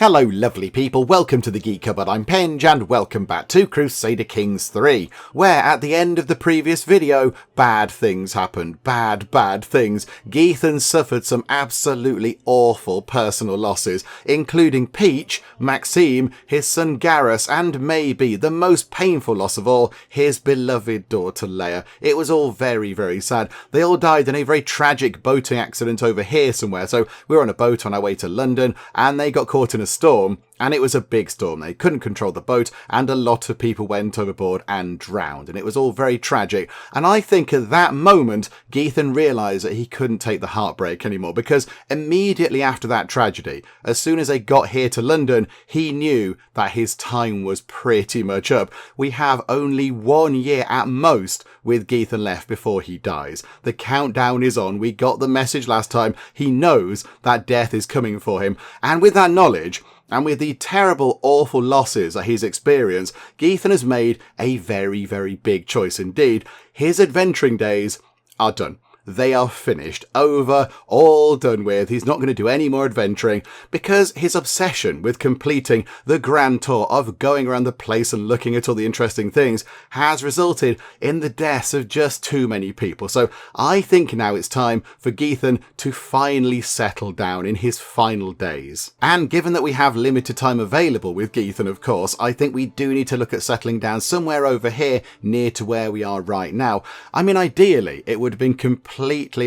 Hello lovely people, welcome to the Geek Cupboard, I'm Penge and welcome back to Crusader Kings 3, where at the end of the previous video, bad things happened, bad things. Geethan suffered some absolutely awful personal losses, including Peach, Maxime, his son Garrus, and maybe the most painful loss of all, his beloved daughter Leia. It was all very sad. They all died in a very tragic boating accident over here somewhere, so we were on a boat on our way to London, and they got caught in a storm, and it was a big storm. They couldn't control the boat, and a lot of people went overboard and drowned, and it was all very tragic. And I think at that moment, Geethan realised that he couldn't take the heartbreak anymore, because immediately after that tragedy, as soon as they got here to London, he knew that his time was pretty much up. We have only 1 year at most with Geethan left before he dies. The countdown is on. We got the message last time. He knows that death is coming for him, and with that knowledge, and with the terrible, awful losses that he's experienced, Geethan has made a very big choice indeed. His adventuring days are done. They are finished, over, all done with. He's not going to do any more adventuring because his obsession with completing the grand tour of going around the place and looking at all the interesting things has resulted in the deaths of just too many people. So I think now it's time for Geethan to finally settle down in his final days. And given that we have limited time available with Geethan, of course, I think we do need to look at settling down somewhere over here near to where we are right now. I mean, ideally, it would have been completely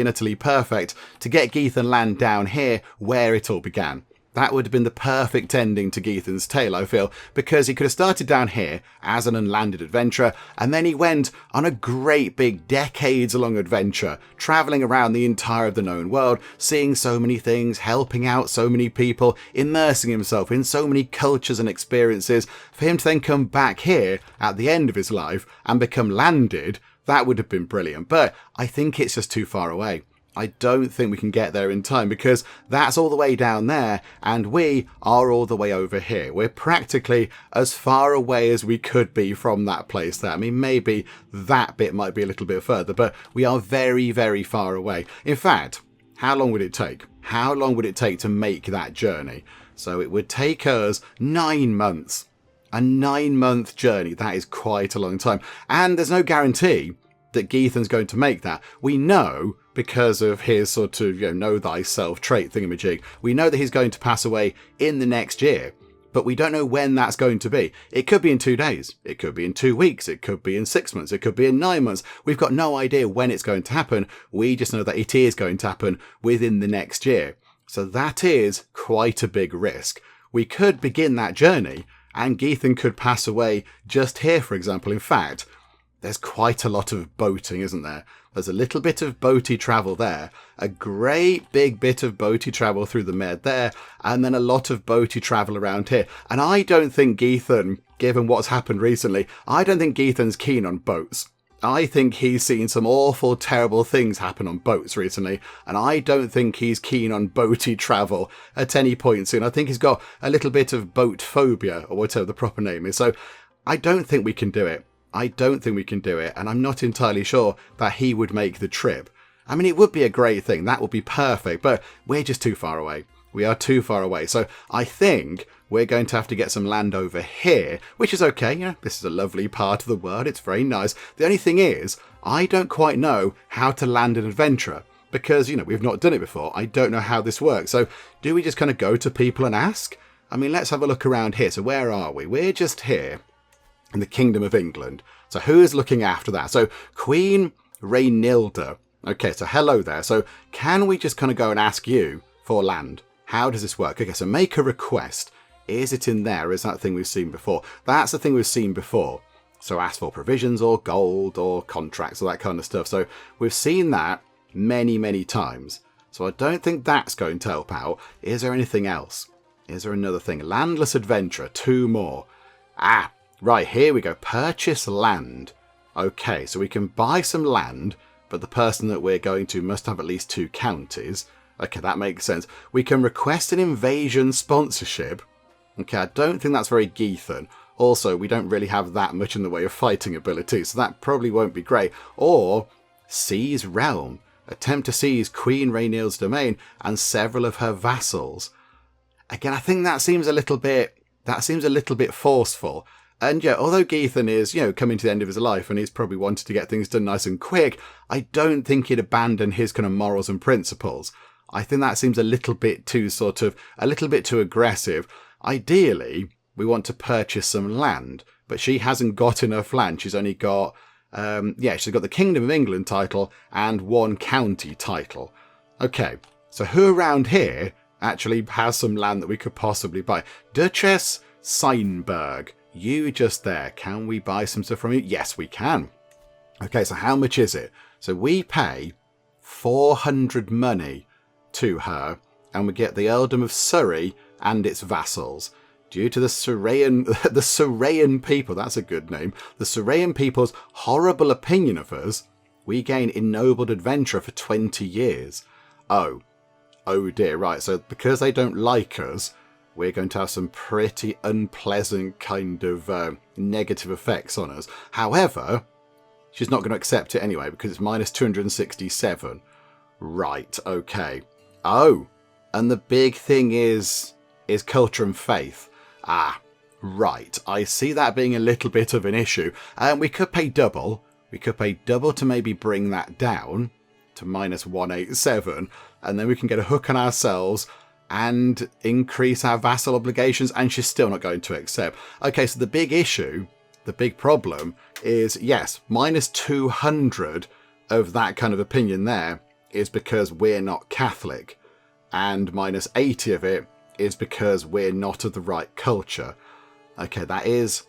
and utterly perfect to get Geethan land down here where it all began. That would have been the perfect ending to Geethan's tale, I feel, because he could have started down here as an unlanded adventurer, and then he went on a great big decades-long adventure, travelling around the entire of the known world, seeing so many things, helping out so many people, immersing himself in so many cultures and experiences. For him to then come back here at the end of his life and become landed, that would have been brilliant, but I think it's just too far away. I don't think we can get there in time because that's all the way down there and we are all the way over here. We're practically as far away as we could be from that place there. I mean, maybe that bit might be a little bit further, but we are very far away. In fact, how long would it take? How long would it take to make that journey? So it would take us 9 months. A 9-month journey, that is quite a long time. And there's no guarantee that Geethan's going to make that. We know, because of his sort of, know thyself trait thingamajig, we know that he's going to pass away in the next year. But we don't know when that's going to be. It could be in 2 days. It could be in 2 weeks. It could be in 6 months. It could be in 9 months. We've got no idea when it's going to happen. We just know that it is going to happen within the next year. So that is quite a big risk. We could begin that journey and Geethan could pass away just here, for example. In fact, there's quite a lot of boating, isn't there? There's a little bit of boaty travel there, a great big bit of boaty travel through the Med there, and then a lot of boaty travel around here. And I don't think Geethan, given what's happened recently, I don't think Geethan's keen on boats. I think he's seen some awful, terrible things happen on boats recently, and I don't think he's keen on boaty travel at any point soon. I think he's got a little bit of boat phobia, or whatever the proper name is, so I don't think we can do it. I don't think we can do it, and I'm not entirely sure that he would make the trip. I mean, it would be a great thing, that would be perfect, but we're just too far away. We are too far away, so I think we're going to have to get some land over here, which is okay. This is a lovely part of the world. It's very nice. The only thing is, I don't quite know how to land an adventurer because, we've not done it before. I don't know how this works. So do we just kind of go to people and ask? I mean, let's have a look around here. So where are we? We're just here in the Kingdom of England. So who is looking after that? So Queen Raynilda. Okay, so hello there. So can we just kind of go and ask you for land? How does this work? Okay, so make a request. Is it in there? Is that thing we've seen before? That's the thing we've seen before. So ask for provisions or gold or contracts or that kind of stuff. So we've seen that many times. So I don't think that's going to help out. Is there anything else? Is there another thing? Landless adventurer, 2 more. Right, here we go. Purchase land. Okay, so we can buy some land, but the person that we're going to must have at least 2 counties. Okay, that makes sense. We can request an invasion sponsorship. Okay, I don't think that's very Geethan. Also, we don't really have that much in the way of fighting ability, so that probably won't be great. Or, seize realm. Attempt to seize Queen Raynil's domain and several of her vassals. Again, I think that seems a little bit forceful. And yeah, although Geethan is, coming to the end of his life and he's probably wanted to get things done nice and quick, I don't think he'd abandon his kind of morals and principles. I think that seems a little bit too aggressive. Ideally, we want to purchase some land, but she hasn't got enough land. She's only got, she's got the Kingdom of England title and one county title. Okay, so who around here actually has some land that we could possibly buy? Duchess Seinberg. You just there. Can we buy some stuff from you? Yes, we can. Okay, so how much is it? So we pay 400 money to her, and we get the Earldom of Surrey and its vassals. Due to the Surreyan people, that's a good name, the Surreyan people's horrible opinion of us, we gain ennobled adventurer for 20 years. Oh dear, right, so because they don't like us, we're going to have some pretty unpleasant kind of negative effects on us. However, she's not going to accept it anyway because it's minus 267. Right, okay. Oh, and the big thing is culture and faith. Ah, right. I see that being a little bit of an issue. We could pay double. We could pay double to maybe bring that down to minus 187. And then we can get a hook on ourselves and increase our vassal obligations, and she's still not going to accept. Okay, so the big issue, the big problem is, yes, minus 200 of that kind of opinion there is because we're not Catholic, and minus 80 of it is because we're not of the right culture. Okay, that is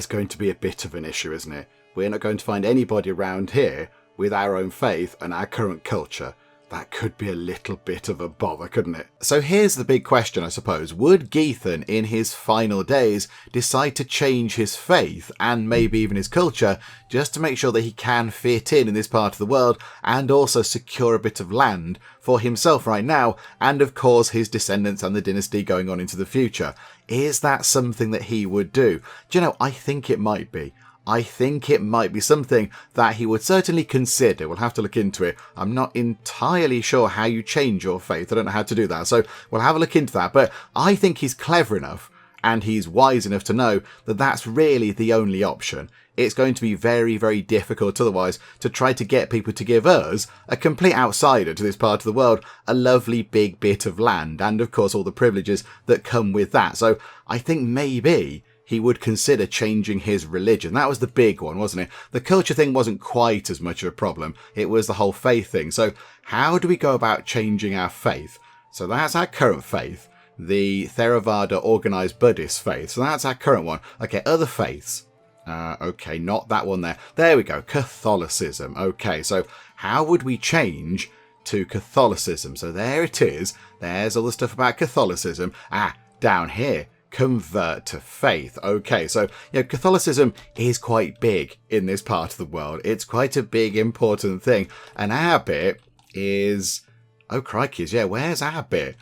going to be a bit of an issue, isn't it? We're not going to find anybody around here with our own faith and our current culture. That could be a little bit of a bother, couldn't it? So here's the big question, I suppose. Would Geethan, in his final days, decide to change his faith, and maybe even his culture, just to make sure that he can fit in this part of the world, and also secure a bit of land for himself right now, and of course his descendants and the dynasty going on into the future? Is that something that he would do? Do you know, I think it might be. I think it might be something that he would certainly consider. We'll have to look into it. I'm not entirely sure how you change your faith. I don't know how to do that. So we'll have a look into that. But I think he's clever enough and he's wise enough to know that that's really the only option. It's going to be very, very difficult otherwise to try to get people to give us, a complete outsider to this part of the world, a lovely big bit of land and, of course, all the privileges that come with that. So I think maybe he would consider changing his religion. That was the big one, wasn't it? The culture thing wasn't quite as much of a problem. It was the whole faith thing. So how do we go about changing our faith? So that's our current faith, the Theravada organized Buddhist faith. So that's our current one. Okay, other faiths. Okay, not that one there. There we go, Catholicism. Okay, so how would we change to Catholicism? So there it is. There's all the stuff about Catholicism. Down here, convert to faith. Okay, so Catholicism is quite big in this part of the world. It's quite a big, important thing. And our bit is, oh crikeys, where's our bit?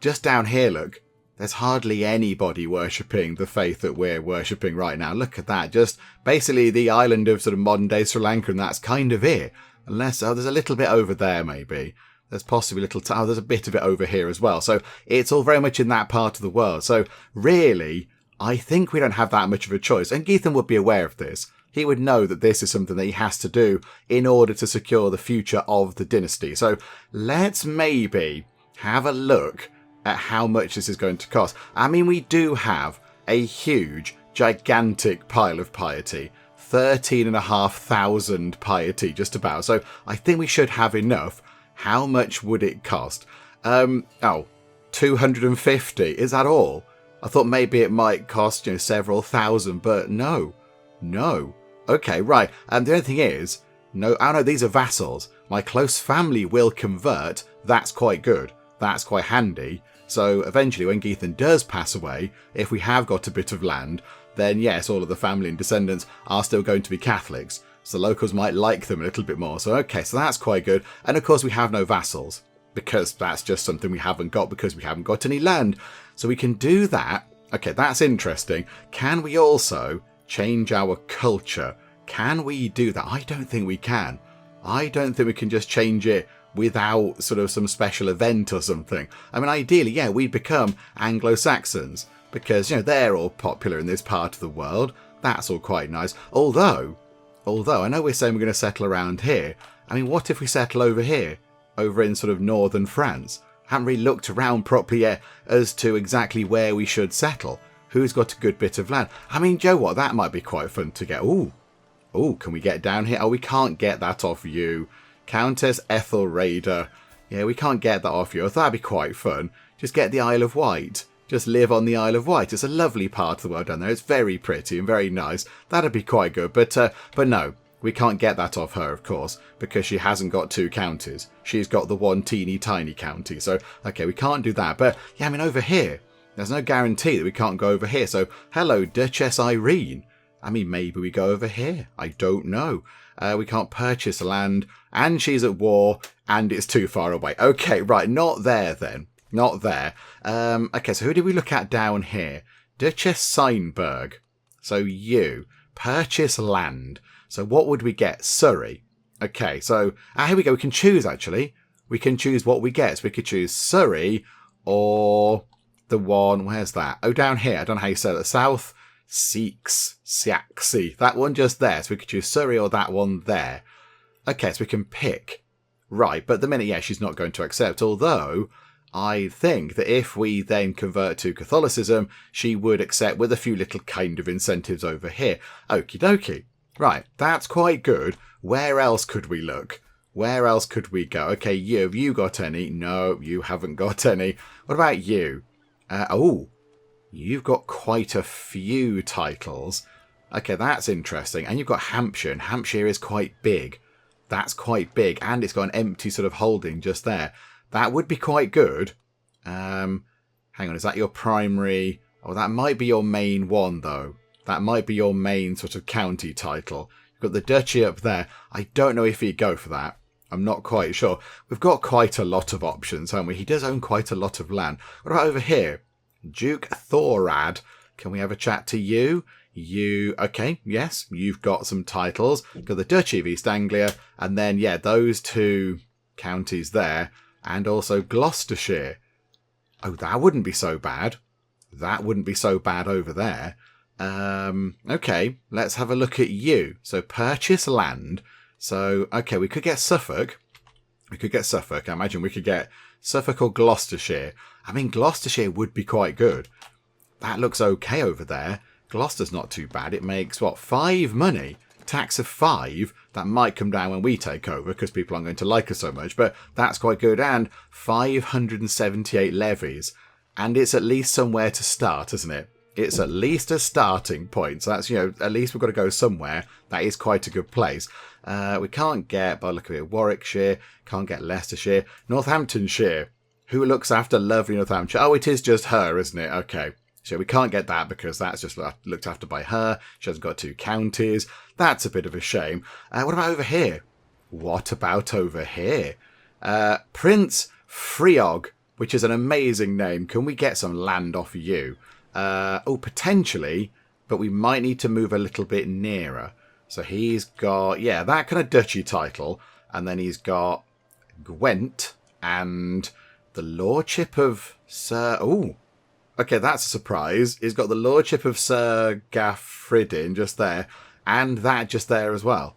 Just down here, look. There's hardly anybody worshipping the faith that we're worshipping right now. Look at that. Just basically the island of sort of modern day Sri Lanka, and that's kind of it. Unless, there's a little bit over there maybe. There's possibly there's a bit of it over here as well. So it's all very much in that part of the world. So really, I think we don't have that much of a choice. And Geethan would be aware of this. He would know that this is something that he has to do in order to secure the future of the dynasty. So let's maybe have a look at how much this is going to cost. I mean, we do have a huge, gigantic pile of piety. 13,500 piety, just about. So I think we should have enough. How much would it cost? 250. Is that all? I thought maybe it might cost, several thousand, but no. Okay, right. And the only thing is, no, these are vassals. My close family will convert. That's quite good. That's quite handy. So eventually when Geethan does pass away, if we have got a bit of land, then yes, all of the family and descendants are still going to be Catholics. So the locals might like them a little bit more. So okay, so that's quite good. And of course we have no vassals, because that's just something we haven't got because we haven't got any land. So we can do that. Okay, that's interesting. Can we also change our culture? Can we do that? I don't think we can. I don't think we can just change it without sort of some special event or something. I mean, ideally, yeah, we'd become Anglo-Saxons because, they're all popular in this part of the world. That's all quite nice. Although I know we're saying we're going to settle around here. I mean, what if we settle over here? Over in sort of northern France? Haven't really looked around properly yet as to exactly where we should settle. Who's got a good bit of land? I mean, Joe, what? That might be quite fun to get. Ooh, can we get down here? Oh, we can't get that off you. Countess Ethelreda. Yeah, we can't get that off you. I thought that'd be quite fun. Just get the Isle of Wight. Just live on the Isle of Wight. It's a lovely part of the world down there. It's very pretty and very nice. That'd be quite good. But no, we can't get that off her, of course, because she hasn't got 2 counties. She's got the one teeny tiny county. So, okay, we can't do that. But, yeah, I mean, over here, there's no guarantee that we can't go over here. So, hello, Duchess Irene. I mean, maybe we go over here. I don't know. We can't purchase land, and she's at war, and it's too far away. Okay, right, not there then. Not there. Okay, so who did we look at down here? Duchess Seinberg. So you. Purchase land. So what would we get? Surrey. Okay, so here we go. We can choose, actually. We can choose what we get. So we could choose Surrey or the one... Where's that? Oh, down here. I don't know how you say that. South Seaxy. That one just there. So we could choose Surrey or that one there. Okay, so we can pick. Right, but at the minute, yeah, she's not going to accept. Although... I think that if we then convert to Catholicism, she would accept with a few little kind of incentives over here. Okie dokie. Right, that's quite good. Where else could we look? Where else could we go? Okay, have you got any? No, you haven't got any. What about you? You've got quite a few titles. Okay, that's interesting. And you've got Hampshire, and Hampshire is quite big. That's quite big, and it's got an empty sort of holding just there. That would be quite good. Hang on, is that your primary? Oh, that might be your main one, though. That might be your main sort of county title. You've got the duchy up there. I don't know if he'd go for that. I'm not quite sure. We've got quite a lot of options, haven't we? He does own quite a lot of land. What about over here? Duke Thorad. Can we have a chat to you? Okay, yes, you've got some titles. You've got the Duchy of East Anglia, and then, yeah, those 2 counties there. And also Gloucestershire. Oh, that wouldn't be so bad. That wouldn't be so bad over there. Okay, let's have a look at you. So purchase land. So, okay, we could get Suffolk. I imagine we could get Suffolk or Gloucestershire. I mean, Gloucestershire would be quite good. That looks okay over there. Gloucester's not too bad. It makes, 5 money? Tax of 5. That might come down when we take over because people aren't going to like us so much, but that's quite good. And 578 levies. And it's at least somewhere to start, isn't it? It's at least a starting point. So that's, at least we've got to go somewhere. That is quite a good place. We can't get, by look at it, Warwickshire. Can't get Leicestershire. Northamptonshire. Who looks after lovely Northamptonshire? Oh, it is just her, isn't it? Okay. So we can't get that because that's just looked after by her. She hasn't got 2 counties. That's a bit of a shame. What about over here? Prince Freog, which is an amazing name. Can we get some land off you? Potentially, but we might need to move a little bit nearer. So he's got, that kind of duchy title. And then he's got Gwent and the Lordship of Sir... Okay, that's a surprise. He's got the Lordship of Sir Gaffridin just there, and that just there as well.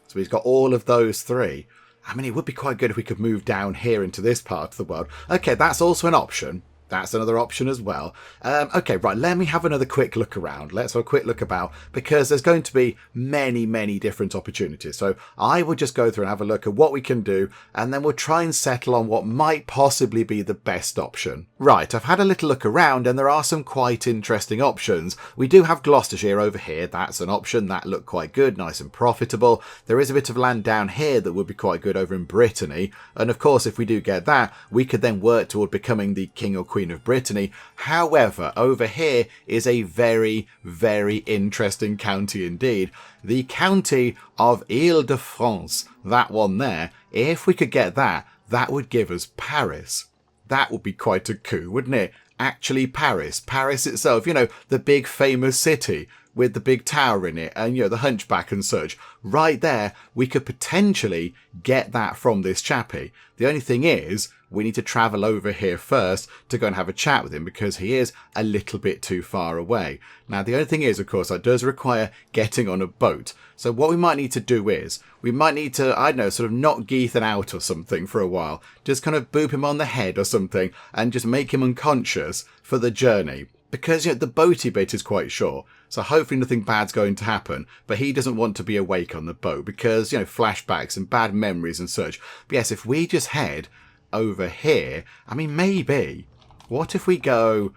So he's got all of those 3. I mean, it would be quite good if we could move down here into this part of the world. Okay, that's also an option. That's another option as well. Okay, right, let me have another quick look around. Let's have a quick look about, because there's going to be many, many different opportunities. So I will just go through and have a look at what we can do, and then we'll try and settle on what might possibly be the best option. Right, I've had a little look around, and there are some quite interesting options. We do have Gloucestershire over here. That's an option. That looked quite good, nice and profitable. There is a bit of land down here that would be quite good over in Brittany. And of course, if we do get that, we could then work toward becoming the King or Queen of Brittany. However, over here is a very, very interesting county indeed. The county of Ile-de-France, that one there. If we could get that, that would give us Paris. That would be quite a coup, wouldn't it? Actually Paris. Paris itself, the big famous city. with the big tower in it and, the hunchback and such. Right there, we could potentially get that from this chappie. The only thing is, we need to travel over here first to go and have a chat with him because he is a little bit too far away. Now, the only thing is, of course, that does require getting on a boat. So what we might need to do is, we might need to, I don't know, sort of knock Geethan out or something for a while. Just kind of boop him on the head or something and just make him unconscious for the journey. Because, the boaty bit is quite short. So hopefully nothing bad's going to happen. But he doesn't want to be awake on the boat because, flashbacks and bad memories and such. But yes, if we just head over here, I mean, maybe. What if we go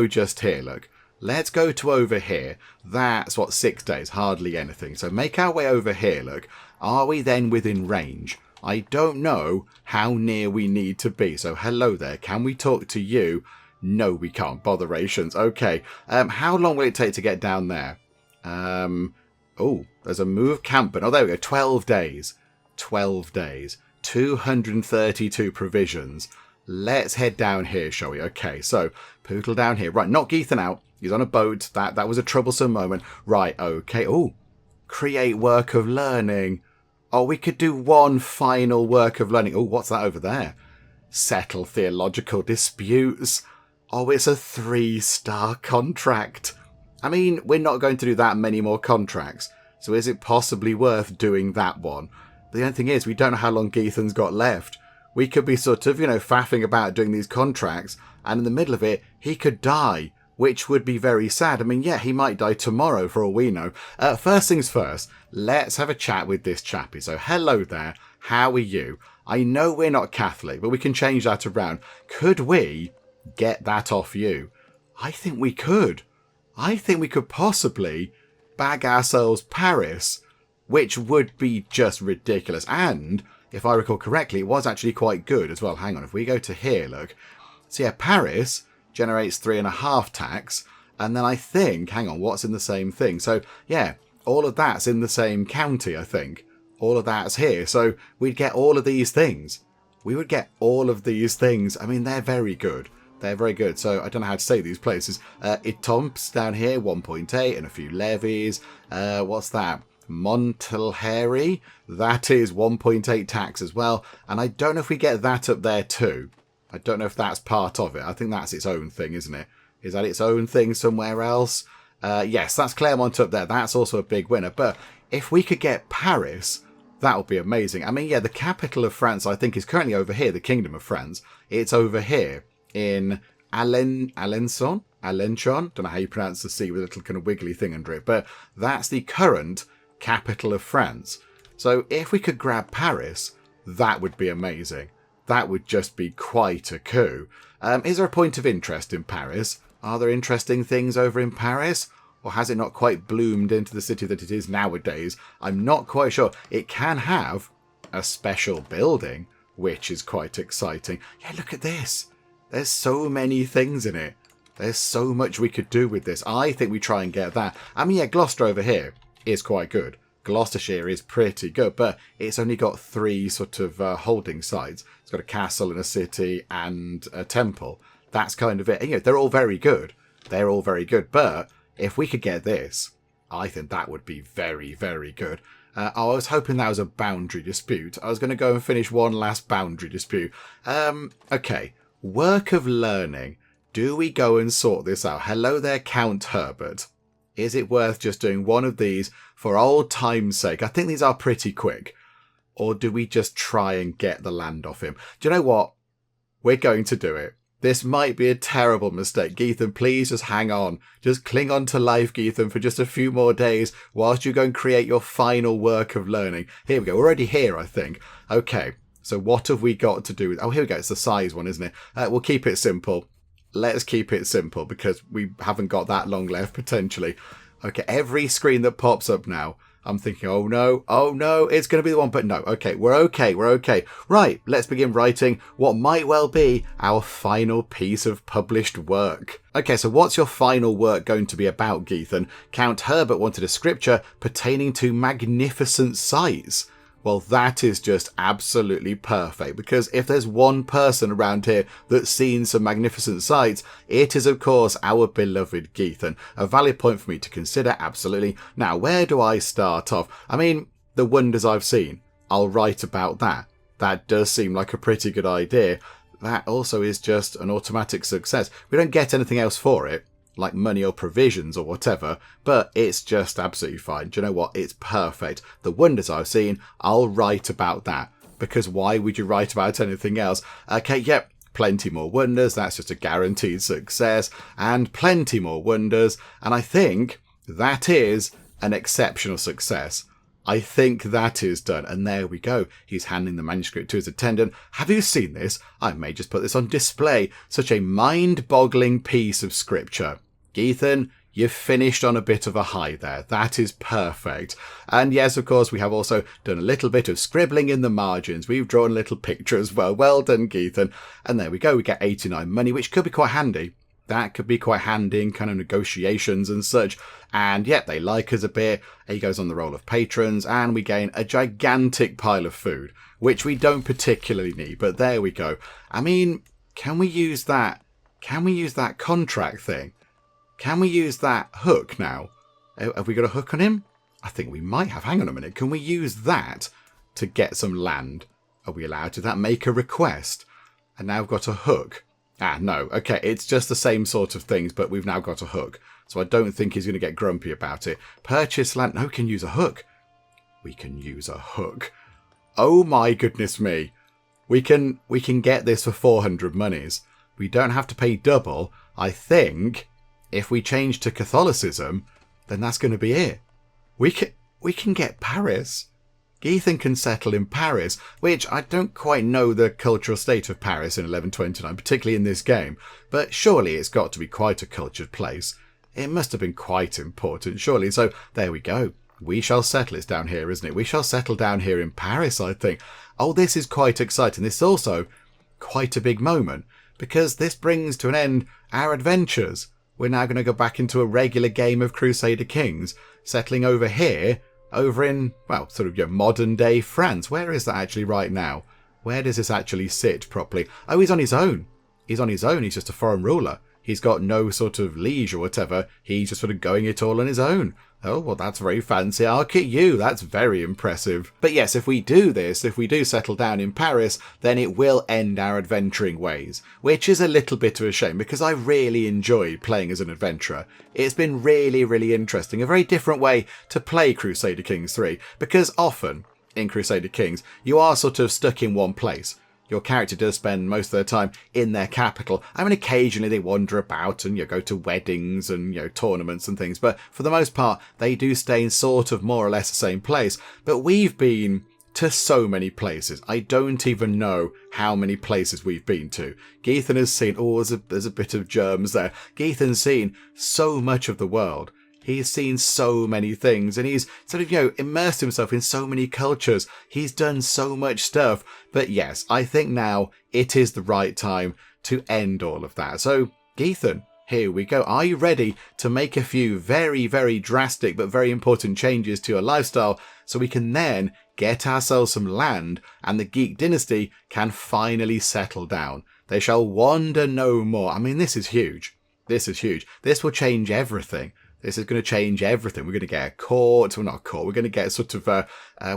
just here? Look, let's go to over here. That's 6 days, hardly anything. So make our way over here. Look, are we then within range? I don't know how near we need to be. So hello there. Can we talk to you? No, we can't. Botherations. Okay. How long will it take to get down there? Oh, there's a move camp. Oh, there we go. 12 days. 12 days. 232 provisions. Let's head down here, shall we? Okay, so poodle down here. Right, knock Geethan out. He's on a boat. That was a troublesome moment. Right, okay. Oh, create work of learning. Oh, we could do one final work of learning. Oh, what's that over there? Settle theological disputes. Oh, it's a 3-star contract. I mean, we're not going to do that many more contracts. So is it possibly worth doing that one? The only thing is, we don't know how long Geethan's got left. We could be sort of, faffing about doing these contracts, and in the middle of it, he could die, which would be very sad. I mean, yeah, he might die tomorrow for all we know. First things first, let's have a chat with this chappie. So, hello there. How are you? I know we're not Catholic, but we can change that around. Could we get that off you? I think we could. I think we could possibly bag ourselves Paris, which would be just ridiculous. And, if I recall correctly, it was actually quite good as well. Hang on, if we go to here, look. So yeah, Paris generates 3.5 tax. And then I think, hang on, what's in the same thing? So yeah, all of that's in the same county, I think. All of that's here. So we'd get all of these things. We would get all of these things. I mean, they're very good. They're very good. So I don't know how to say these places. Etomps down here, 1.8, and a few levies. What's that? Montelheri, that is 1.8 tax as well. And I don't know if we get that up there too. I don't know if that's part of it. I think that's its own thing, isn't it? Is that its own thing somewhere else? Yes, that's Clermont up there. That's also a big winner. But if we could get Paris, that would be amazing. I mean, yeah, the capital of France, I think, is currently over here, the Kingdom of France. It's over here in Alençon? Don't know how you pronounce the C with a little kind of wiggly thing under it. But that's the current capital of France. So if we could grab Paris, that would be amazing. That would just be quite a coup. Is there a point of interest in Paris? Are there interesting things over in Paris? Or has it not quite bloomed into the city that it is nowadays? I'm not quite sure. It can have a special building, which is quite exciting. Yeah, look at this. There's so many things in it. There's so much we could do with this. I think we try and get that. I mean, yeah, Gloucester over here is quite good. Gloucestershire is pretty good, but it's only got 3 sort of holding sites. It's got a castle and a city and a temple. That's kind of it. And, they're all very good. They're all very good. But if we could get this, I think that would be very, very good. I was hoping that was a boundary dispute. I was going to go and finish one last boundary dispute. Okay. Work of learning. Do we go and sort this out? Hello there, Count Herbert. Is it worth just doing one of these for old time's sake? I think these are pretty quick. Or do we just try and get the land off him? Do you know what? We're going to do it. This might be a terrible mistake. Geethan, please just hang on. Just cling on to life, Geethan, for just a few more days whilst you go and create your final work of learning. Here we go. We're already here, I think. Okay. So what have we got to do with... Oh, here we go. It's the size one, isn't it? We'll keep it simple. Let's keep it simple because we haven't got that long left, potentially. Okay, every screen that pops up now, I'm thinking, oh no, it's going to be the one. But no, okay, we're okay. Right, let's begin writing what might well be our final piece of published work. Okay, so what's your final work going to be about, Geethan? Count Herbert wanted a scripture pertaining to magnificent sights. Well, that is just absolutely perfect, because if there's one person around here that's seen some magnificent sights, it is, of course, our beloved Geethan. A valid point for me to consider, absolutely. Now, where do I start off? I mean, the wonders I've seen. I'll write about that. That does seem like a pretty good idea. That also is just an automatic success. We don't get anything else for it, like money or provisions or whatever, but it's just absolutely fine. Do you know what? It's perfect. The wonders I've seen, I'll write about that, because why would you write about anything else? Okay, yep, plenty more wonders. That's just a guaranteed success, and plenty more wonders. And I think that is an exceptional success. I think that is done. And there we go. He's handing the manuscript to his attendant. Have you seen this? I may just put this on display. Such a mind-boggling piece of scripture. Geethan, you've finished on a bit of a high there. That is perfect. And yes, of course, we have also done a little bit of scribbling in the margins. We've drawn a little picture as well. Well done, Geethan. And there we go. We get 89 money, which could be quite handy. That could be quite handy in kind of negotiations and such. And yet they like us a bit. He goes on the roll of patrons, and we gain a gigantic pile of food, which we don't particularly need. But there we go. I mean, can we use that? Can we use that contract thing? Can we use that hook now? Have we got a hook on him? I think we might have. Hang on a minute. Can we use that to get some land? Are we allowed to that? Make a request. And now we've got a hook. Ah, no. Okay, it's just the same sort of things, but we've now got a hook. So I don't think he's going to get grumpy about it. Purchase land. No, we can use a hook. We can use a hook. Oh my goodness me. We can get this for 400 monies. We don't have to pay double. I think if we change to Catholicism, then that's going to be it. We can get Paris. Geethan can settle in Paris, which I don't quite know the cultural state of Paris in 1129, particularly in this game, but surely it's got to be quite a cultured place. It must have been quite important, surely. So there we go. We shall settle. It's down here, isn't it? We shall settle down here in Paris, I think. Oh, this is quite exciting. This is also quite a big moment, because this brings to an end our adventures. We're now going to go back into a regular game of Crusader Kings, settling over here, over in, well, sort of modern day France. Where is that actually right now? Where does this actually sit properly? Oh, he's on his own. He's on his own. He's just a foreign ruler. He's got no sort of liege or whatever. He's just sort of going it all on his own. Oh, well, that's very fancy. I'll kit you. That's very impressive. But yes, if we do this, if we do settle down in Paris, then it will end our adventuring ways, which is a little bit of a shame, because I really enjoyed playing as an adventurer. It's been really, really interesting. A very different way to play Crusader Kings 3, because often in Crusader Kings, you are sort of stuck in one place. Your character does spend most of their time in their capital. I mean, occasionally they wander about and go to weddings and tournaments and things, but for the most part, they do stay in sort of more or less the same place. But we've been to so many places. I don't even know how many places we've been to. Geethan has seen, oh, there's a bit of germs there. Geethan's seen so much of the world. He's seen so many things, and he's sort of, immersed himself in so many cultures. He's done so much stuff. But yes, I think now it is the right time to end all of that. So, Geethan, here we go. Are you ready to make a few very, very drastic but very important changes to your lifestyle, so we can then get ourselves some land and the Geek dynasty can finally settle down? They shall wander no more. I mean, this is huge. This is huge. This will change everything. This is going to change everything. We're going to get a court. Well, not a court. We're going to get sort of,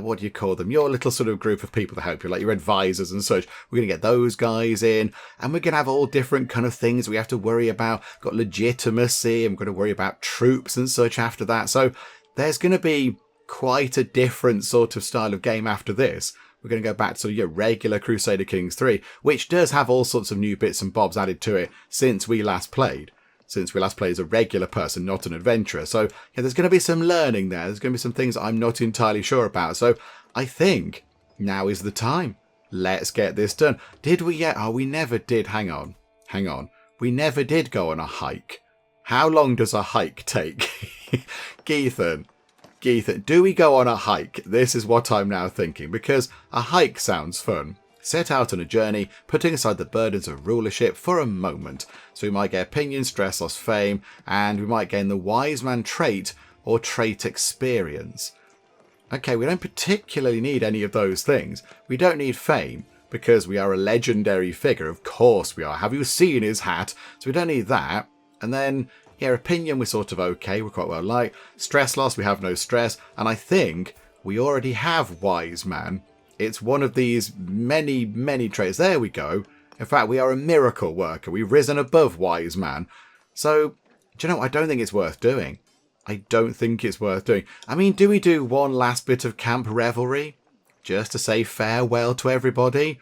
what do you call them? Your little sort of group of people to help you, like your advisors and such. We're going to get those guys in, and we're going to have all different kind of things we have to worry about. Got legitimacy, and we're going to worry about troops and such after that. So there's going to be quite a different sort of style of game after this. We're going to go back to your regular Crusader Kings 3, which does have all sorts of new bits and bobs added to it since we last played. Since we last played as a regular person, not an adventurer. So there's going to be some learning there. There's going to be some things I'm not entirely sure about. So I think now is the time. Let's get this done. Did we yet? Oh, we never did. Hang on. We never did go on a hike. How long does a hike take? Geethan, do we go on a hike? This is what I'm now thinking, because a hike sounds fun. Set out on a journey, putting aside the burdens of rulership for a moment. So we might get opinion, stress, loss, fame, and we might gain the wise man trait or trait experience. Okay, we don't particularly need any of those things. We don't need fame, because we are a legendary figure. Of course we are. Have you seen his hat? So we don't need that. And then, yeah, opinion, we're sort of okay. We're quite well liked. Stress loss, we have no stress. And I think we already have wise man. It's one of these many, many traits. There we go. In fact, we are a miracle worker. We've risen above wise man. So, do you know what? I don't think it's worth doing. I don't think it's worth doing. I mean, do we do one last bit of camp revelry? Just to say farewell to everybody?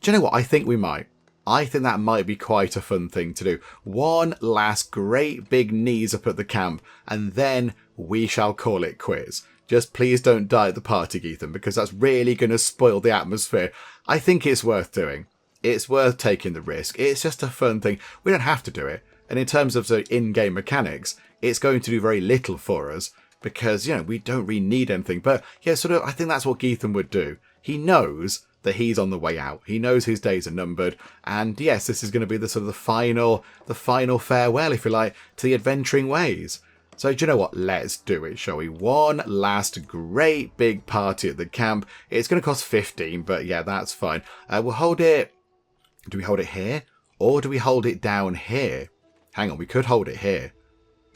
Do you know what? I think we might. I think that might be quite a fun thing to do. One last great big knees up at the camp, and then we shall call it quits. Just please don't die at the party, Geethan, because that's really going to spoil the atmosphere. I think it's worth doing. It's worth taking the risk. It's just a fun thing. We don't have to do it. And in terms of the in-game mechanics, it's going to do very little for us because, you know, we don't really need anything. But yeah, sort of, I think that's what Geethan would do. He knows that he's on the way out. He knows his days are numbered. And yes, this is going to be the sort of the final farewell, if you like, to the adventuring ways. So do you know what? Let's do it, shall we? One last great big party at the camp. It's going to cost 15, but yeah, that's fine. We'll hold it. Do we hold it here? Or do we hold it down here? Hang on, we could hold it here.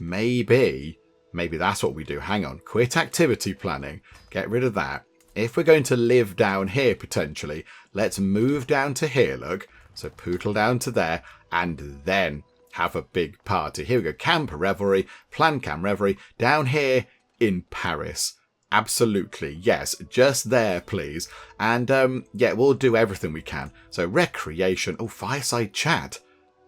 Maybe that's what we do. Hang on. Quit activity planning. Get rid of that. If we're going to live down here, potentially, let's move down to here, look. So pootle down to there, and then have a big party. Here we go. Camp Revelry, Plan Camp Revelry, down here in Paris. Absolutely, yes. Just there, please. And, yeah, we'll do everything we can. So recreation. Oh, fireside chat.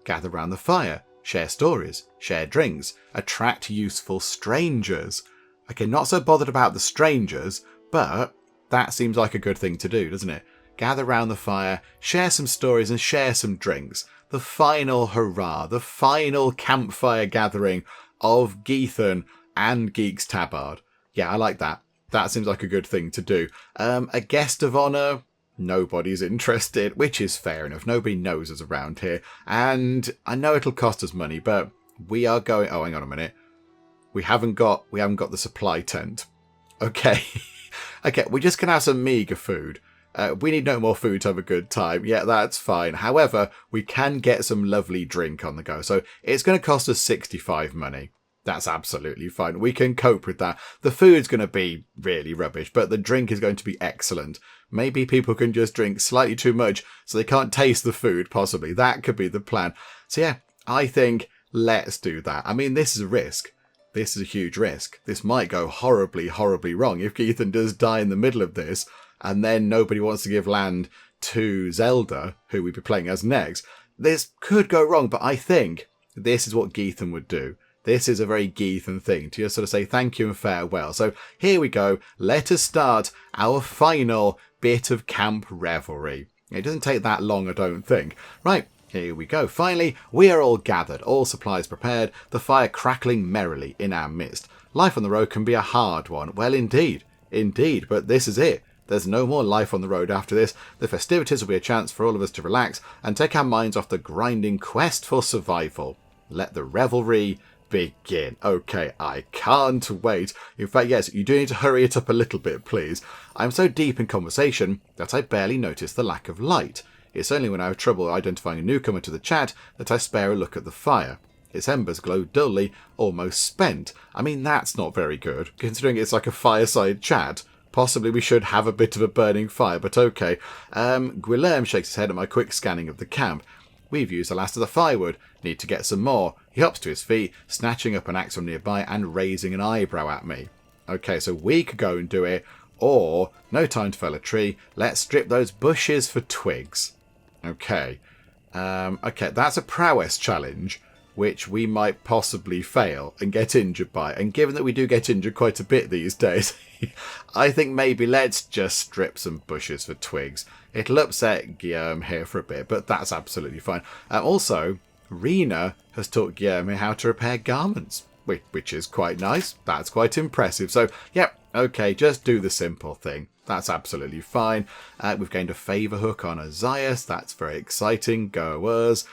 Gather round the fire. Share stories. Share drinks. Attract useful strangers. Okay, not so bothered about the strangers, but that seems like a good thing to do, doesn't it? Gather round the fire, share some stories and share some drinks. The final hurrah, the final campfire gathering of Geethan and Geek's Tabard. Yeah, I like that. That seems like a good thing to do. A guest of honour? Nobody's interested, which is fair enough. Nobody knows us around here. And I know it'll cost us money, but we are going... Oh, hang on a minute. We haven't got the supply tent. Okay. Okay, we're just going to have some meagre food. We need no more food to have a good time. Yeah, that's fine. However, we can get some lovely drink on the go. So it's going to cost us 65 money. That's absolutely fine. We can cope with that. The food's going to be really rubbish, but the drink is going to be excellent. Maybe people can just drink slightly too much so they can't taste the food, possibly. That could be the plan. So yeah, I think let's do that. I mean, this is a risk. This is a huge risk. This might go horribly, horribly wrong if Geethan does die in the middle of this and then nobody wants to give land to Zelda, who we'd be playing as next. This could go wrong, but I think this is what Geethan would do. This is a very Geethan thing, to just sort of say thank you and farewell. So here we go. Let us start our final bit of camp revelry. It doesn't take that long, I don't think. Right, here we go. Finally, we are all gathered, all supplies prepared, the fire crackling merrily in our midst. Life on the road can be a hard one. Well, indeed, but this is it. There's no more life on the road after this. The festivities will be a chance for all of us to relax and take our minds off the grinding quest for survival. Let the revelry begin. Okay, I can't wait. In fact, yes, you do need to hurry it up a little bit, please. I'm so deep in conversation that I barely notice the lack of light. It's only when I have trouble identifying a newcomer to the chat that I spare a look at the fire. Its embers glow dully, almost spent. I mean, that's not very good, considering it's like a fireside chat. Possibly we should have a bit of a burning fire, but okay. Guilherme shakes his head at my quick scanning of the camp. We've used the last of the firewood. Need to get some more. He hops to his feet, snatching up an axe from nearby and raising an eyebrow at me. Okay, so we could go and do it, or no time to fell a tree. Let's strip those bushes for twigs. Okay. Okay, that's a prowess challenge, which we might possibly fail and get injured by. And given that we do get injured quite a bit these days, I think maybe let's just strip some bushes for twigs. It'll upset Guilherme here for a bit, but that's absolutely fine. Also, Rena has taught Guilherme how to repair garments, which is quite nice. That's quite impressive. So, yeah, okay, just do the simple thing. That's absolutely fine. We've gained a favour hook on Ozias. That's very exciting. Go us.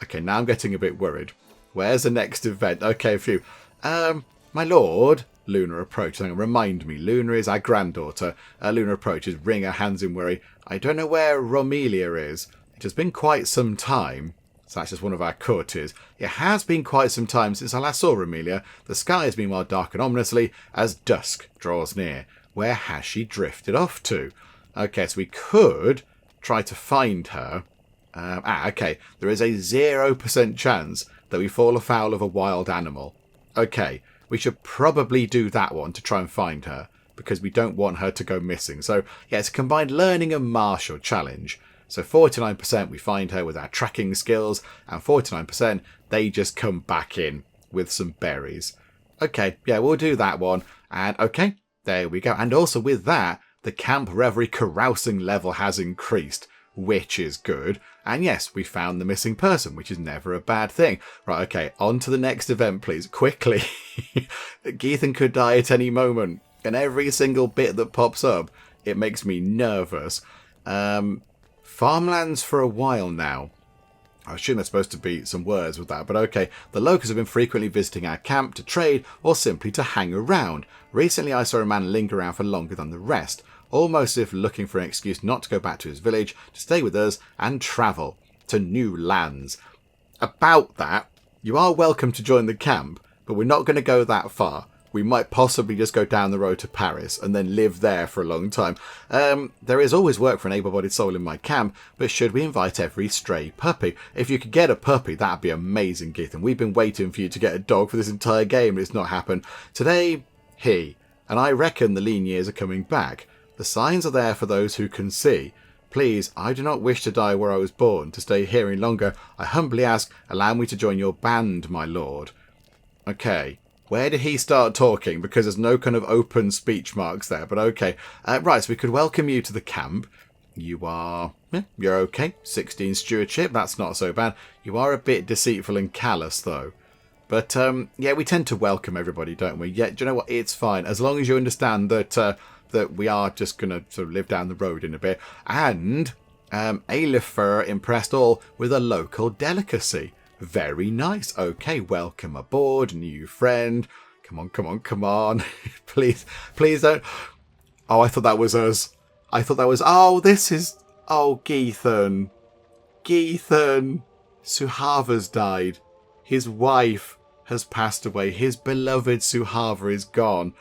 Okay, now I'm getting a bit worried. Where's the next event? Okay, phew. My lord, Luna approaches. Hang on, remind me. Luna is our granddaughter. Luna approaches, wring her hands in worry. I don't know where Romelia is. It has been quite some time. So that's just one of our courtiers. It has been quite some time since I last saw Romelia. The sky has meanwhile darkened ominously as dusk draws near. Where has she drifted off to? Okay, so we could try to find her. Okay. There is a 0% chance that we fall afoul of a wild animal. Okay, we should probably do that one to try and find her, because we don't want her to go missing. So, yeah, it's a combined learning and martial challenge. So 49% we find her with our tracking skills, and 49% they just come back in with some berries. Okay, yeah, we'll do that one. And okay, there we go. And also with that, the Camp Reverie carousing level has increased, which is good. And yes, we found the missing person, which is never a bad thing. Right, okay, on to the next event, please. Quickly. Geethan could die at any moment. And every single bit that pops up, it makes me nervous. Farmlands for a while now. I assume there's supposed to be some words with that, but okay. The locals have been frequently visiting our camp to trade or simply to hang around. Recently I saw a man linger around for longer than the rest, almost as if looking for an excuse not to go back to his village, to stay with us and travel to new lands. About that, you are welcome to join the camp, but we're not going to go that far. We might possibly just go down the road to Paris and then live there for a long time. There is always work for an able-bodied soul in my camp, but should we invite every stray puppy? If you could get a puppy, that'd be amazing, Geethan. We've been waiting for you to get a dog for this entire game, and it's not happened. Today, and I reckon the lean years are coming back. The signs are there for those who can see. Please, I do not wish to die where I was born. To stay here any longer, I humbly ask, allow me to join your band, my lord. Okay. Where did he start talking? Because there's no kind of open speech marks there, but okay. Right, so we could welcome you to the camp. You are... you're okay. 16 stewardship, that's not so bad. You are a bit deceitful and callous, though. But, yeah, we tend to welcome everybody, don't we? Yeah, do you know what? It's fine. As long as you understand that that we are just going to sort of live down the road in a bit. And Aelifer impressed all with a local delicacy. Very nice. Okay, welcome aboard, new friend. Come on, come on, come on. Please, please don't. Oh, I thought that was us. I thought that was... Oh, this is... Oh, Geethan. Geethan. Suhava's died. His wife has passed away. His beloved Suhava is gone.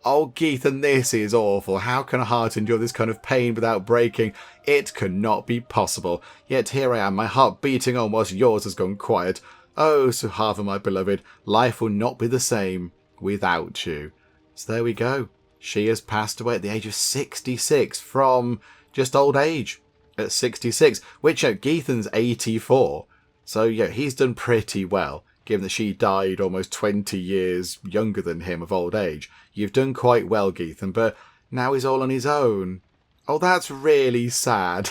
Oh, Geethan, this is awful. How can a heart endure this kind of pain without breaking? It cannot be possible. Yet here I am, my heart beating on whilst yours has gone quiet. Oh, Suhava, my beloved, life will not be the same without you. So there we go. She has passed away at the age of 66 from just old age at 66, which Geethan's 84. So, yeah, he's done pretty well, given that she died almost 20 years younger than him of old age. You've done quite well, Geethan, but now he's all on his own. Oh, that's really sad.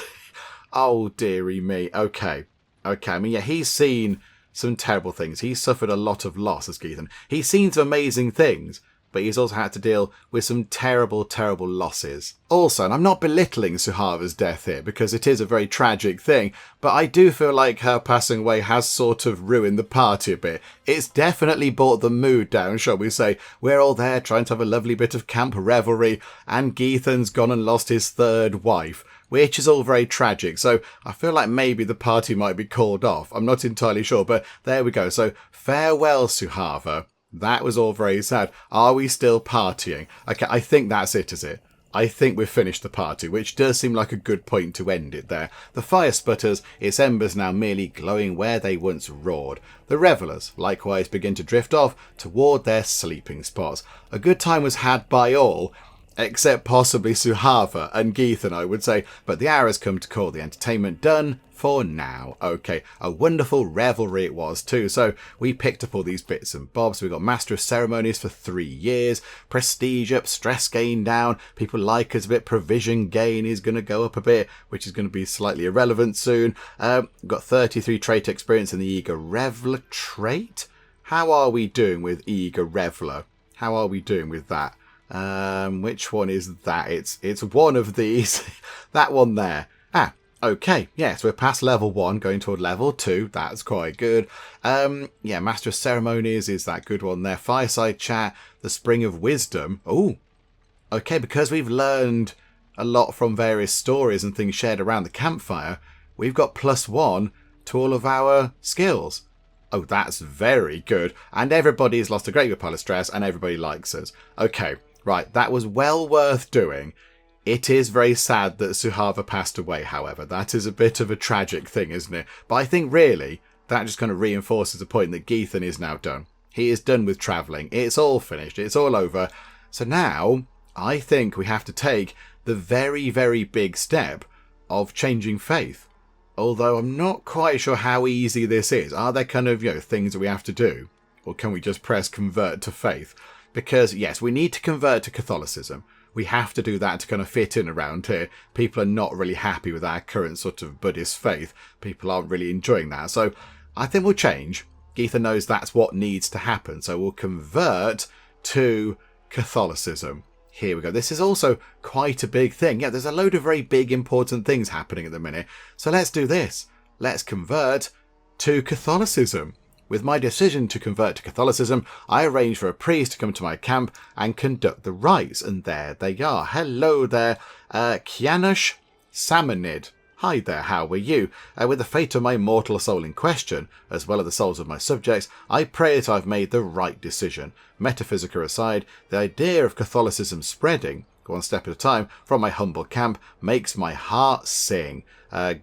Oh, dearie me. Okay. I mean, yeah, he's seen some terrible things. He's suffered a lot of loss as Geethan. He's seen some amazing things, but he's also had to deal with some terrible, terrible losses. Also, and I'm not belittling Suhava's death here, because it is a very tragic thing, but I do feel like her passing away has sort of ruined the party a bit. It's definitely brought the mood down, shall we say. We're all there trying to have a lovely bit of camp revelry, and Geethan's gone and lost his third wife, which is all very tragic. So I feel like maybe the party might be called off. I'm not entirely sure, but there we go. So farewell, Suhava. That was all very sad. Are we still partying? Okay, I think that's it, is it? I think we've finished the party, which does seem like a good point to end it there. The fire sputters, its embers now merely glowing where they once roared. The revellers likewise begin to drift off toward their sleeping spots. A good time was had by all, except possibly Suhava and Geethan, I would say, but the hour has come to call the entertainment done for now. Okay, a wonderful revelry it was too. So we picked up all these bits and bobs. We got Master of Ceremonies for 3 years, prestige up, stress gain down, people like us a bit, provision gain is going to go up a bit, which is going to be slightly irrelevant soon. Got 33 trait experience in the Eager Reveler trait. How are we doing with Eager Reveler? How are we doing with that? Which one is that? It's one of these. That one there. Okay, yeah, so we're past level 1, going toward level 2. That's quite good. Yeah, Master of Ceremonies is that good one there. Fireside Chat, the Spring of Wisdom. Oh, okay, because we've learned a lot from various stories and things shared around the campfire, we've got +1 to all of our skills. Oh, that's very good. And everybody's lost a great deal of stress and everybody likes us. Okay, right, that was well worth doing. It is very sad that Suhava passed away, however. That is a bit of a tragic thing, isn't it? But I think really that just kind of reinforces the point that Geethan is now done. He is done with travelling. It's all finished. It's all over. So now I think we have to take the very, very big step of changing faith. Although I'm not quite sure how easy this is. Are there kind of, things that we have to do? Or can we just press convert to faith? Because, yes, we need to convert to Catholicism. We have to do that to kind of fit in around here. People are not really happy with our current sort of Buddhist faith. People aren't really enjoying that. So I think we'll change. Geethan knows that's what needs to happen. So we'll convert to Catholicism. Here we go. This is also quite a big thing. Yeah, there's a load of very big, important things happening at the minute. So let's do this. Let's convert to Catholicism. With my decision to convert to Catholicism, I arranged for a priest to come to my camp and conduct the rites. And there they are. Hello there, Kianush Samanid. Hi there, how are you? With the fate of my mortal soul in question, as well as the souls of my subjects, I pray that I've made the right decision. Metaphysica aside, the idea of Catholicism spreading, one step at a time, from my humble camp, makes my heart sing.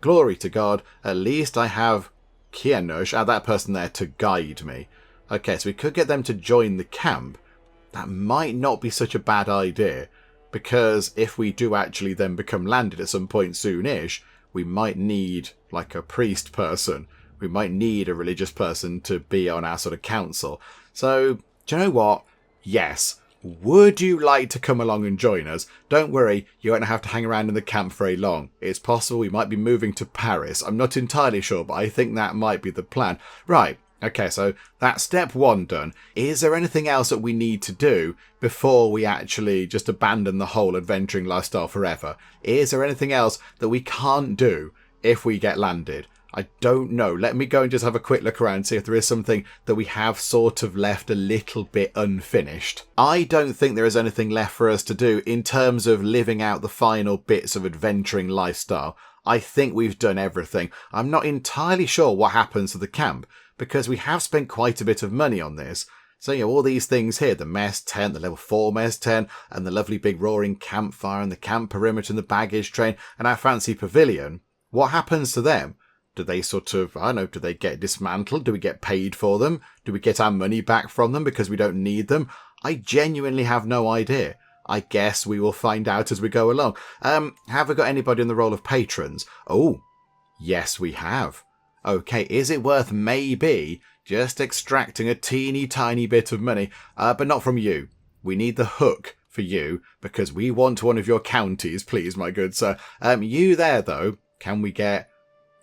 Glory to God, at least I have Kianush, that person there, to guide me. Okay, so we could get them to join the camp. That might not be such a bad idea, because if we do actually then become landed at some point soon-ish, we might need, like, a priest person. We might need a religious person to be on our sort of council. So, do you know what? Yes. Would you like to come along and join us? Don't worry, you won't have to hang around in the camp very long. It's possible we might be moving to Paris. I'm not entirely sure, but I think that might be the plan. Right. Okay, so that's step 1 done. Is there anything else that we need to do before we actually just abandon the whole adventuring lifestyle forever? Is there anything else that we can't do if we get landed? I don't know. Let me go and just have a quick look around, see if there is something that we have sort of left a little bit unfinished. I don't think there is anything left for us to do in terms of living out the final bits of adventuring lifestyle. I think we've done everything. I'm not entirely sure what happens to the camp, because we have spent quite a bit of money on this. So, all these things here, the mess tent, the level 4 mess tent, and the lovely big roaring campfire, and the camp perimeter, and the baggage train, and our fancy pavilion. What happens to them? Do they sort of, I don't know, do they get dismantled? Do we get paid for them? Do we get our money back from them because we don't need them? I genuinely have no idea. I guess we will find out as we go along. Have we got anybody in the role of patrons? Oh, yes we have. Okay, is it worth maybe just extracting a teeny tiny bit of money, but not from you? We need the hook for you, because we want one of your counties, please, my good sir. You there, though, can we get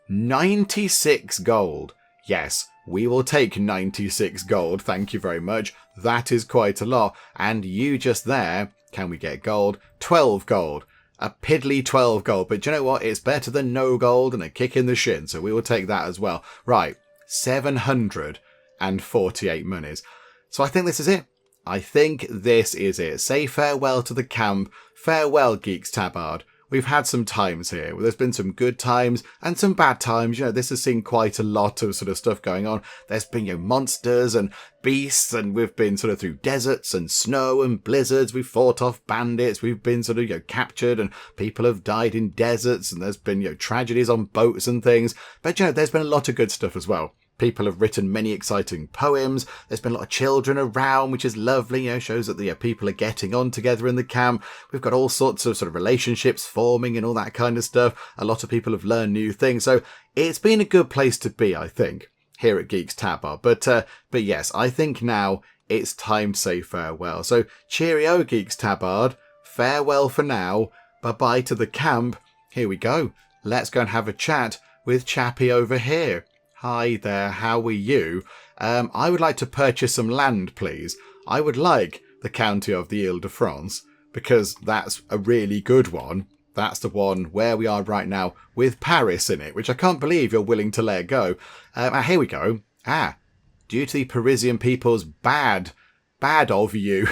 96 gold? Yes, we will take 96 gold, thank you very much. That is quite a lot. And you just there, can we get gold? 12 gold. A piddly 12 gold, but do you know what? It's better than no gold and a kick in the shin, so we will take that as well. Right, 748 monies. So I think this is it. I think this is it. Say farewell to the camp. Farewell, Geek's Tabard. We've had some times here. There's been some good times and some bad times. This has seen quite a lot of sort of stuff going on. There's been, monsters and beasts, and we've been sort of through deserts and snow and blizzards. We've fought off bandits. We've been sort of, captured, and people have died in deserts, and there's been, tragedies on boats and things. But, there's been a lot of good stuff as well. People have written many exciting poems. There's been a lot of children around, which is lovely. Shows that the people are getting on together in the camp. We've got all sorts of sort of relationships forming and all that kind of stuff. A lot of people have learned new things. So it's been a good place to be, I think, here at Geek's Tabard. But yes, I think now it's time to say farewell. So cheerio, Geek's Tabard. Farewell for now. Bye-bye to the camp. Here we go. Let's go and have a chat with Chappie over here. Hi there, how are you? I would like to purchase some land, please. I would like the county of the Ile-de-France, because that's a really good one. That's the one where we are right now with Paris in it, which I can't believe you're willing to let go. Here we go. Due to the Parisian people's bad of you,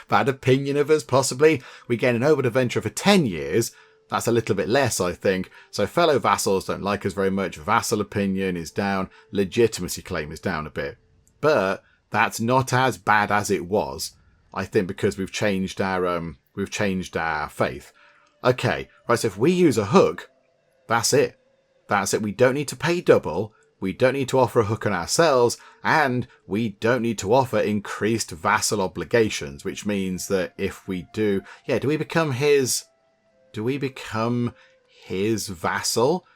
bad opinion of us, possibly, we gain an open adventure for 10 years. That's a little bit less, I think. So fellow vassals don't like us very much. Vassal opinion is down. Legitimacy claim is down a bit. But that's not as bad as it was, I think, because we've changed our faith. Okay, right, so if we use a hook, that's it. That's it. We don't need to pay double. We don't need to offer a hook on ourselves, and we don't need to offer increased vassal obligations, which means that if we do... Yeah, do we become his vassal?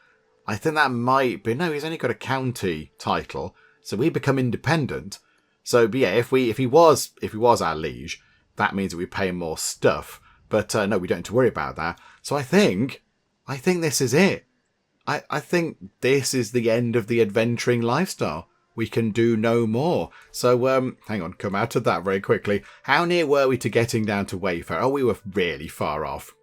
I think that might be... No, he's only got a county title, so we become independent. So, yeah, if he was our liege, that means that we pay him more stuff. But no, we don't have to worry about that. So I think this is it. I think this is the end of the adventuring lifestyle. We can do no more. So, hang on, come out of that very quickly. How near were we to getting down to Wayfarer? Oh, we were really far off.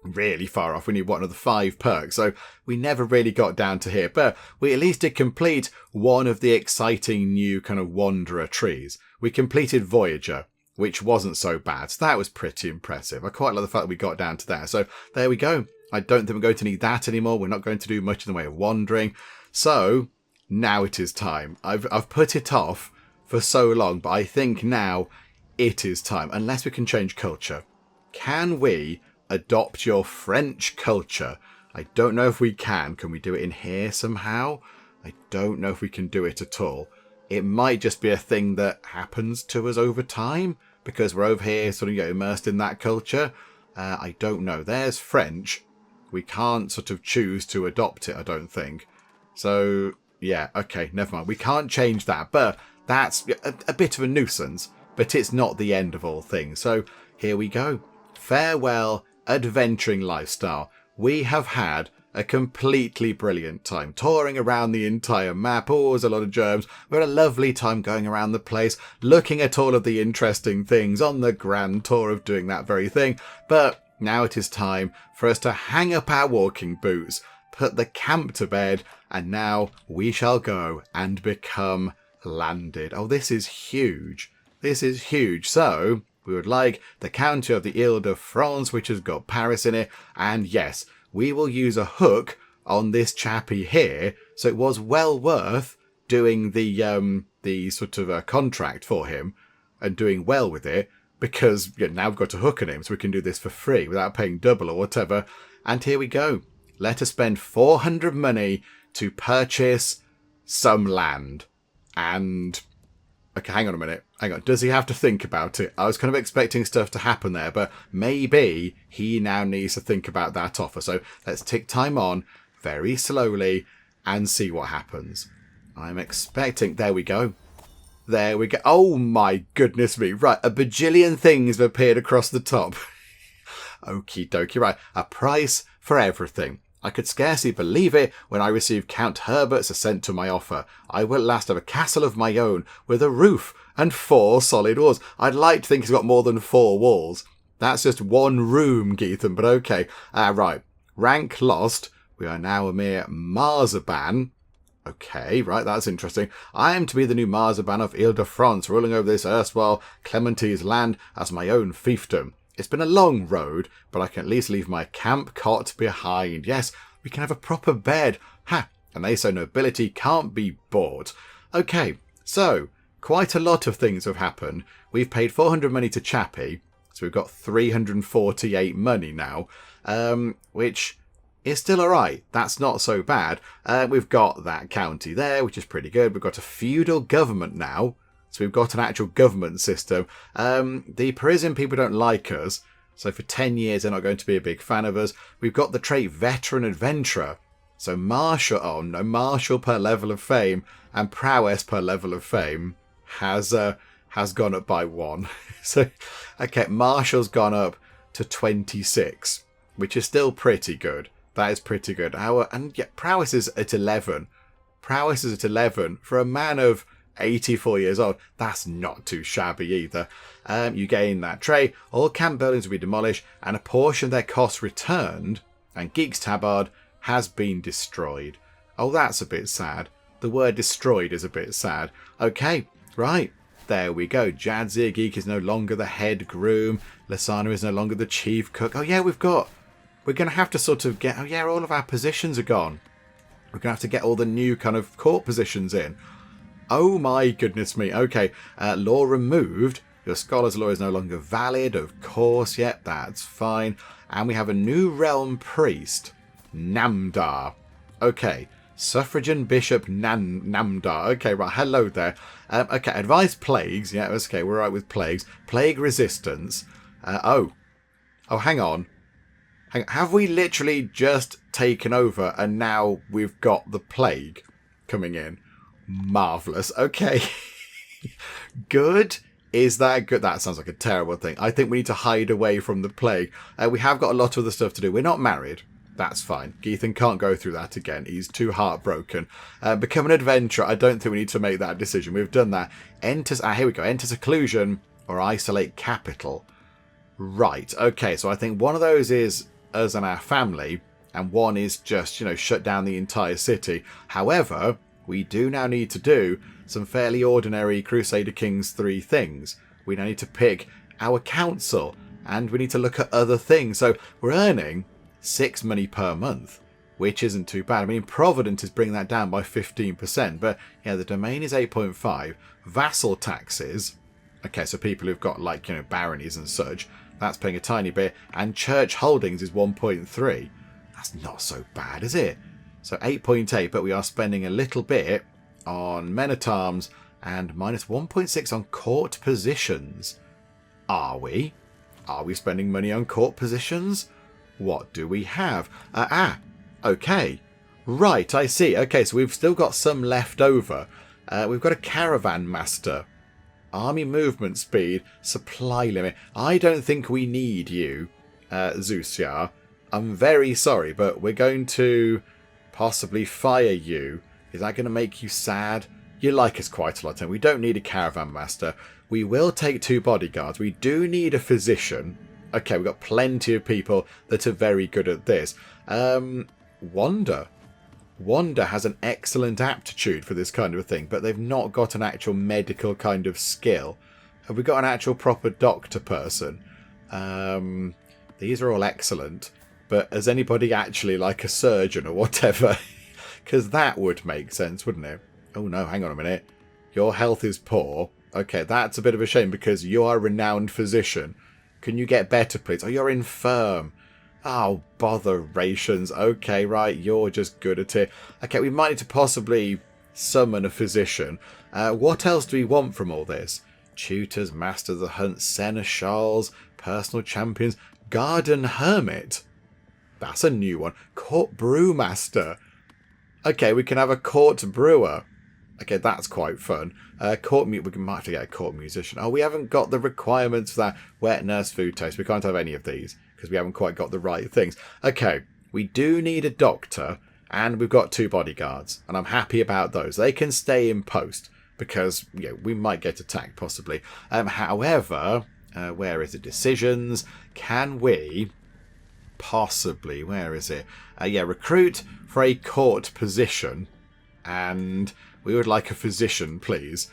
Really far off. We need one of the 5 perks. So we never really got down to here. But we at least did complete one of the exciting new kind of Wanderer trees. We completed Voyager, which wasn't so bad. So that was pretty impressive. I quite like the fact that we got down to there. So there we go. I don't think we're going to need that anymore. We're not going to do much in the way of wandering. So now it is time. I've put it off for so long, but I think now it is time. Unless we can change culture. Can we adopt your French culture? I don't know if we can. Can we do it in here somehow? I don't know if we can do it at all. It might just be a thing that happens to us over time because we're over here sort of immersed in that culture. I don't know. There's French. We can't sort of choose to adopt it, I don't think. So, yeah, okay, never mind. We can't change that, but that's a bit of a nuisance. But it's not the end of all things. So, here we go. Farewell, adventuring lifestyle. We have had a completely brilliant time touring around the entire map. Oh, there's a lot of germs. We had a lovely time going around the place, looking at all of the interesting things on the grand tour of doing that very thing. But now it is time for us to hang up our walking boots, put the camp to bed, and now we shall go and become landed. Oh, this is huge. This is huge. So we would like the county of the Ile-de-France, which has got Paris in it. And yes, we will use a hook on this chappie here. So it was well worth doing the sort of contract for him and doing well with it. Because now we've got a hook on him, so we can do this for free without paying double or whatever. And here we go. Let us spend 400 money to purchase some land. And... okay, hang on a minute. Hang on. Does he have to think about it? I was kind of expecting stuff to happen there, but maybe he now needs to think about that offer. So let's tick time on very slowly and see what happens. I'm expecting... there we go. There we go. Oh my goodness me. Right, a bajillion things have appeared across the top. Okie dokie. Right, a price for everything. I could scarcely believe it when I received Count Herbert's assent to my offer. I will at last have a castle of my own with a roof and 4 solid walls. I'd like to think he's got more than 4 walls. That's just one room, Geethan, but okay. Right, rank lost. We are now a mere Marzaban. Okay, right, that's interesting. I am to be the new Marzaban of Ile-de-France, ruling over this erstwhile Clemente's land as my own fiefdom. It's been a long road, but I can at least leave my camp cot behind. Yes, we can have a proper bed. Ha! And they say nobility can't be bought. Okay, so quite a lot of things have happened. We've paid 400 money to Chappie, so we've got 348 money now, which... it's still alright. That's not so bad. We've got that county there, which is pretty good. We've got a feudal government now. So we've got an actual government system. The Parisian people don't like us. So for 10 years, they're not going to be a big fan of us. We've got the trait veteran adventurer. So martial, oh no, martial per level of fame and prowess per level of fame has gone up by 1. So, okay, martial's gone up to 26, which is still pretty good. That is pretty good. And yeah, prowess is at 11. Prowess is at 11 for a man of 84 years old. That's not too shabby either. You gain that trait. All camp buildings will be demolished and a portion of their costs returned. And Geek's tabard has been destroyed. Oh, that's a bit sad. The word destroyed is a bit sad. Okay, right. There we go. Jadzia Geek is no longer the head groom. Lysana is no longer the chief cook. Oh, yeah, we're going to have to sort of get... Oh, yeah, all of our positions are gone. We're going to have to get all the new kind of court positions in. Oh, my goodness me. Okay, law removed. Your scholar's law is no longer valid, of course. Yep, that's fine. And we have a new realm priest, Namdar. Okay, suffragan bishop Namdar. Okay, right, hello there. Okay, advice plagues. Yeah, okay, we're right with plagues. Plague resistance. Oh, hang on. Have we literally just taken over and now we've got the plague coming in? Marvellous. Okay. Good. Is that good? That sounds like a terrible thing. I think we need to hide away from the plague. We have got a lot of other stuff to do. We're not married. That's fine. Geethan can't go through that again. He's too heartbroken. Become an adventurer. I don't think we need to make that decision. We've done that. Here we go. Enter seclusion or isolate capital. Right. Okay. So I think one of those is us and our family, and one is just, shut down the entire city. However, we do now need to do some fairly ordinary Crusader Kings 3 things. We now need to pick our council, and we need to look at other things. So we're earning 6 money per month, which isn't too bad. I mean, Provident is bringing that down by 15%, but yeah, the domain is 8.5. Vassal taxes, okay, so people who've got baronies and such, that's paying a tiny bit, and church holdings is 1.3. That's not so bad, is it? So 8.8, but we are spending a little bit on men-at-arms and minus 1.6 on court positions. Are we? Are we spending money on court positions? What do we have? Okay. Right, I see. Okay, so we've still got some left over. We've got a caravan master. Army movement speed, supply limit. I don't think we need you, Zusiar. I'm very sorry, but we're going to possibly fire you. Is that going to make you sad? You like us quite a lot, and we don't need a caravan master. We will take 2 bodyguards. We do need a physician. Okay, we've got plenty of people that are very good at this. Wanda. Wanda has an excellent aptitude for this kind of a thing, but they've not got an actual medical kind of skill. Have we got an actual proper doctor person? These are all excellent, but has anybody actually like a surgeon or whatever? Because that would make sense, wouldn't it? Oh no, hang on a minute. Your health is poor. Okay, that's a bit of a shame because you are a renowned physician. Can you get better, please? Oh, you're infirm. Oh, botherations. Okay, right, you're just good at it. Okay, we might need to possibly summon a physician. What else do we want from all this? Tutors, masters of the hunt, seneschals, personal champions, garden hermit. That's a new one. Court brewmaster. Okay, we can have a court brewer. Okay, that's quite fun. We might have to get a court musician. Oh, we haven't got the requirements for that. Wet nurse, food taste. We can't have any of these because we haven't quite got the right things. Okay, we do need a doctor, and we've got 2 bodyguards, and I'm happy about those. They can stay in post because we might get attacked possibly. However, where is it? Decisions. Can we possibly? Where is it? Recruit for a court position, and we would like a physician, please.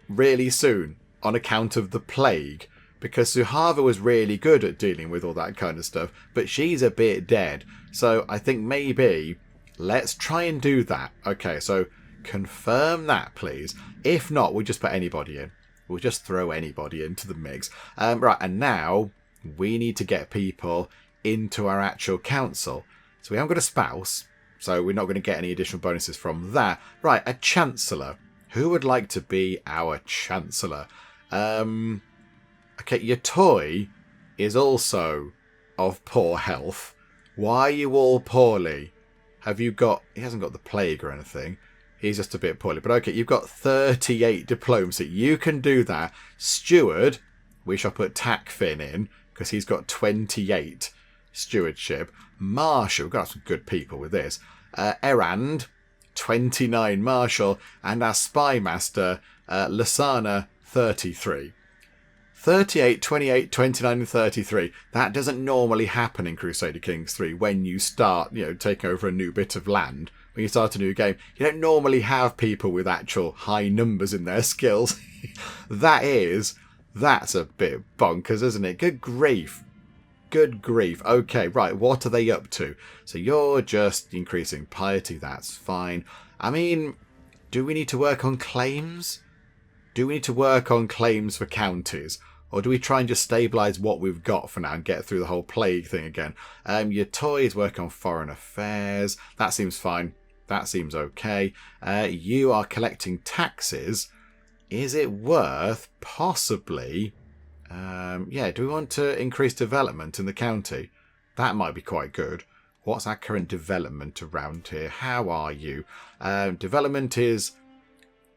Really soon, on account of the plague. Because Suhava was really good at dealing with all that kind of stuff, but she's a bit dead. So I think maybe let's try and do that. Okay, so confirm that, please. If not, we'll just put anybody in. We'll just throw anybody into the mix. Right, and now we need to get people into our actual council. So we haven't got a spouse, so we're not going to get any additional bonuses from that. Right, a chancellor. Who would like to be our chancellor? Okay, your toy is also of poor health. Why are you all poorly? Have you got... He hasn't got the plague or anything. He's just a bit poorly. But okay, you've got 38 diplomacy. You can do that. Steward, we shall put Takfin in, because he's got 28 stewardship. Marshal, we've got some good people with this. Erand, 29 martial, and our spy master, Lasana, 33. 38, 28, 29 and 33. That doesn't normally happen in Crusader Kings 3 when you start, taking over a new bit of land. When you start a new game, you don't normally have people with actual high numbers in their skills. That's a bit bonkers, isn't it? Good grief. Good grief. Okay, right, what are they up to? So you're just increasing piety, that's fine. I mean, do we need to work on claims? Do we need to work on claims for counties? Or do we try and just stabilise what we've got for now and get through the whole plague thing again? Your toys work on foreign affairs. That seems fine. That seems okay. You are collecting taxes. Is it worth possibly... do we want to increase development in the county? That might be quite good. What's our current development around here? How are you? Development is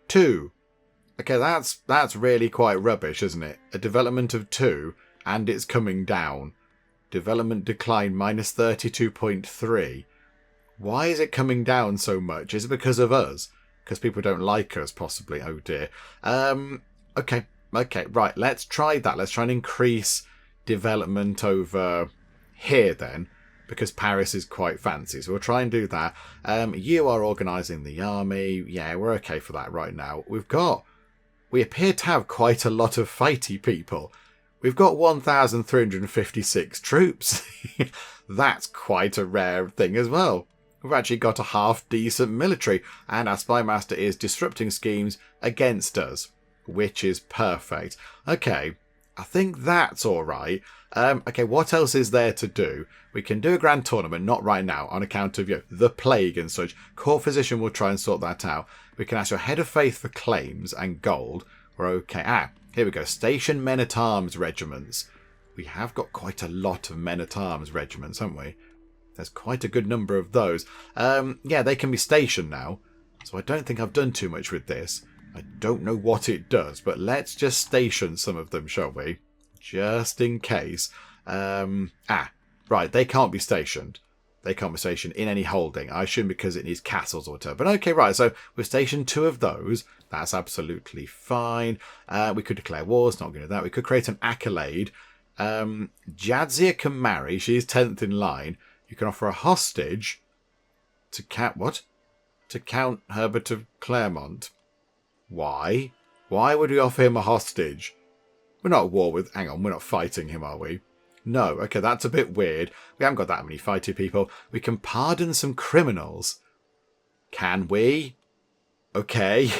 2. Okay, that's really quite rubbish, isn't it? A development of 2, and it's coming down. Development decline minus 32.3. Why is it coming down so much? Is it because of us? Because people don't like us, possibly. Oh dear. Okay, right. Let's try that. Let's try and increase development over here then, because Paris is quite fancy. So we'll try and do that. You are organising the army. Yeah, we're okay for that right now. We appear to have quite a lot of fighty people. We've got 1,356 troops. That's quite a rare thing as well. We've actually got a half-decent military, and our spy master is disrupting schemes against us, which is perfect. Okay, I think that's all right. Okay, what else is there to do? We can do a grand tournament, not right now, on account of the plague and such. Court physician will try and sort that out. We can ask your head of faith for claims and gold. We're okay. Here we go. Station men-at-arms regiments. We have got quite a lot of men-at-arms regiments, haven't we? There's quite a good number of those. They can be stationed now. So I don't think I've done too much with this. I don't know what it does, but let's just station some of them, shall we? Just in case. Right, they can't be stationed. They can't be stationed in any holding. I assume because it needs castles or whatever. But okay, right, so we've stationed 2 of those. That's absolutely fine. We could declare wars, not going to do that. We could create an accolade. Jadzia can marry. She's 10th in line. You can offer a hostage to Count Herbert of Claremont. Why? Why would we offer him a hostage? We're not at war with... Hang on, we're not fighting him, are we? No, okay, that's a bit weird. We haven't got that many fighty people. We can pardon some criminals. Can we? Okay.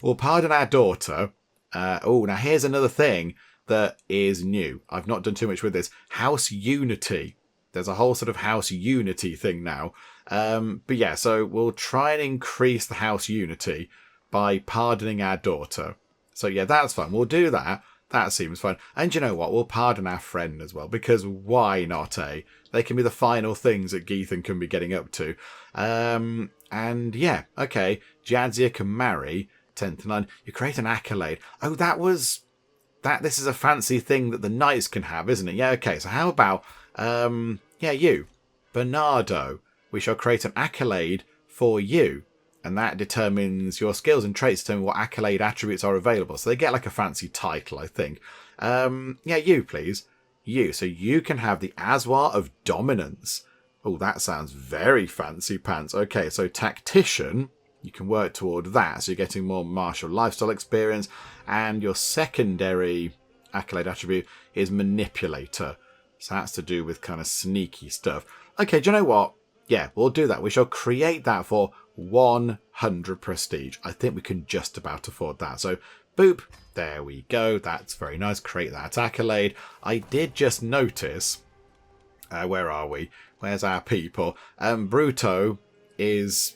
We'll pardon our daughter. Now here's another thing that is new. I've not done too much with this. House Unity. There's a whole sort of House Unity thing now. But yeah, so we'll try and increase the House Unity by pardoning our daughter. So yeah, that's fun. We'll do that. That seems fun. And you know what? We'll pardon our friend as well, because why not, eh? They can be the final things that Geethan can be getting up to. And yeah, okay. Jadzia can marry 10th and 9. You create an accolade. Oh, this is a fancy thing that the knights can have, isn't it? Yeah, okay. So how about, you, Bernardo. We shall create an accolade for you. And that determines your skills and traits, determine what accolade attributes are available. So they get like a fancy title, I think. You, please. You. So you can have the Azwar of Dominance. Oh, that sounds very fancy pants. Okay, so Tactician, you can work toward that. So you're getting more martial lifestyle experience. And your secondary accolade attribute is Manipulator. So that's to do with kind of sneaky stuff. Okay, do you know what? Yeah, we'll do that. We shall create that for 100 prestige. I think we can just about afford that. So, boop. There we go. That's very nice. Create that accolade. I did just notice... where are we? Where's our people? Bruto is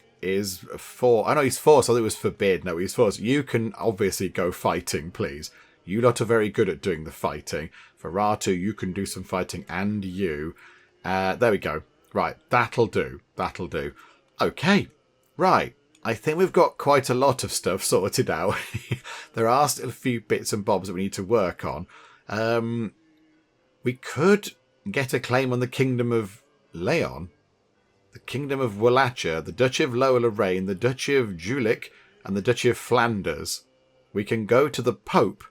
4. I know he's 4, so it was forbid. No, he's 4. So you can obviously go fighting, please. You lot are very good at doing the fighting. Ferratu, you can do some fighting, and you. There we go. Right, that'll do. That'll do. Okay, right. I think we've got quite a lot of stuff sorted out. There are still a few bits and bobs that we need to work on. We could get a claim on the Kingdom of Leon. the Kingdom of Wallachia, the Duchy of Lower Lorraine, the Duchy of Jülich, and the Duchy of Flanders. We can go to the Pope,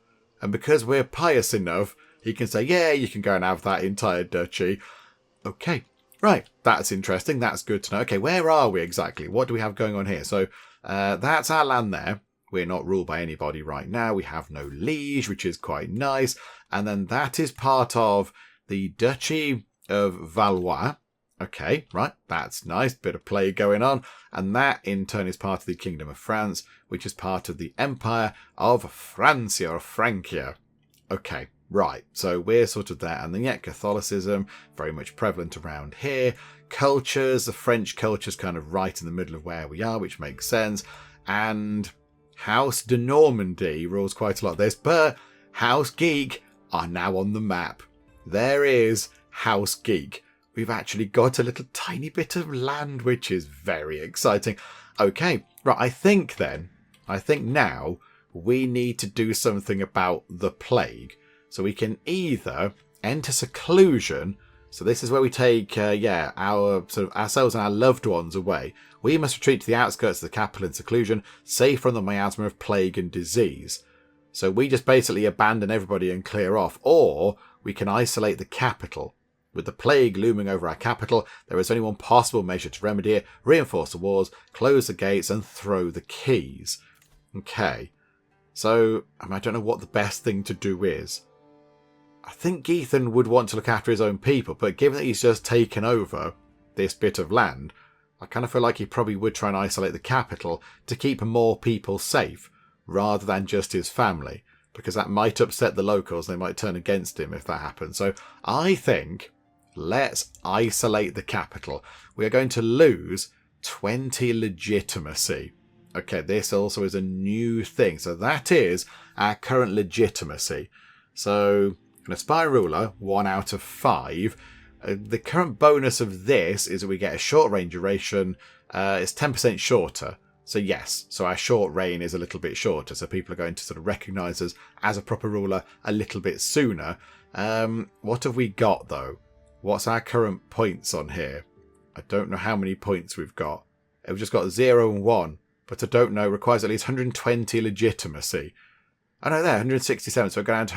and because we're pious enough, he can say, yeah, you can go and have that entire duchy. Okay, right, that's interesting, that's good to know. Okay, where are we exactly? What do we have going on here? So that's our land there. We're not ruled by anybody right now. We have no liege, which is quite nice. And then that is part of the Duchy of Valois. Okay, right, that's nice. Bit of play going on. And that, in turn, is part of the Kingdom of France, which is part of the Empire of Francia, or Francia. Okay, right, so we're sort of there. And then, yet Catholicism, very much prevalent around here. Cultures, the French culture's kind of right in the middle of where we are, which makes sense. And House de Normandy rules quite a lot of this, but House Geek are now on the map. There is House Geek. We've actually got a little tiny bit of land, which is very exciting. Okay, right, I think now we need to do something about the plague. So we can either enter seclusion. So this is where we take, our sort of ourselves and our loved ones away. We must retreat to the outskirts of the capital in seclusion, safe from the miasma of plague and disease. So we just basically abandon everybody and clear off. Or we can isolate the capital. With the plague looming over our capital, there is only one possible measure to remedy it: reinforce the walls, close the gates, and throw the keys. Okay. So, I don't know what the best thing to do is. I think Geethan would want to look after his own people, but given that he's just taken over this bit of land, I kind of feel like he probably would try and isolate the capital to keep more people safe, rather than just his family, because that might upset the locals. They might turn against him if that happens. So I think let's isolate the capital. We are going to lose 20 legitimacy. Okay, this also is a new thing. So that is our current legitimacy. So an aspiring ruler, 1 out of 5. The current bonus of this is that we get a short reign duration. It's 10% shorter. So yes, so our short reign is a little bit shorter. So people are going to sort of recognise us as a proper ruler a little bit sooner. What have we got though? What's our current points on here? I don't know how many points we've got. We've just got 0 and 1. But I don't know. Requires at least 120 legitimacy. Oh no, there, 167. So we're going down to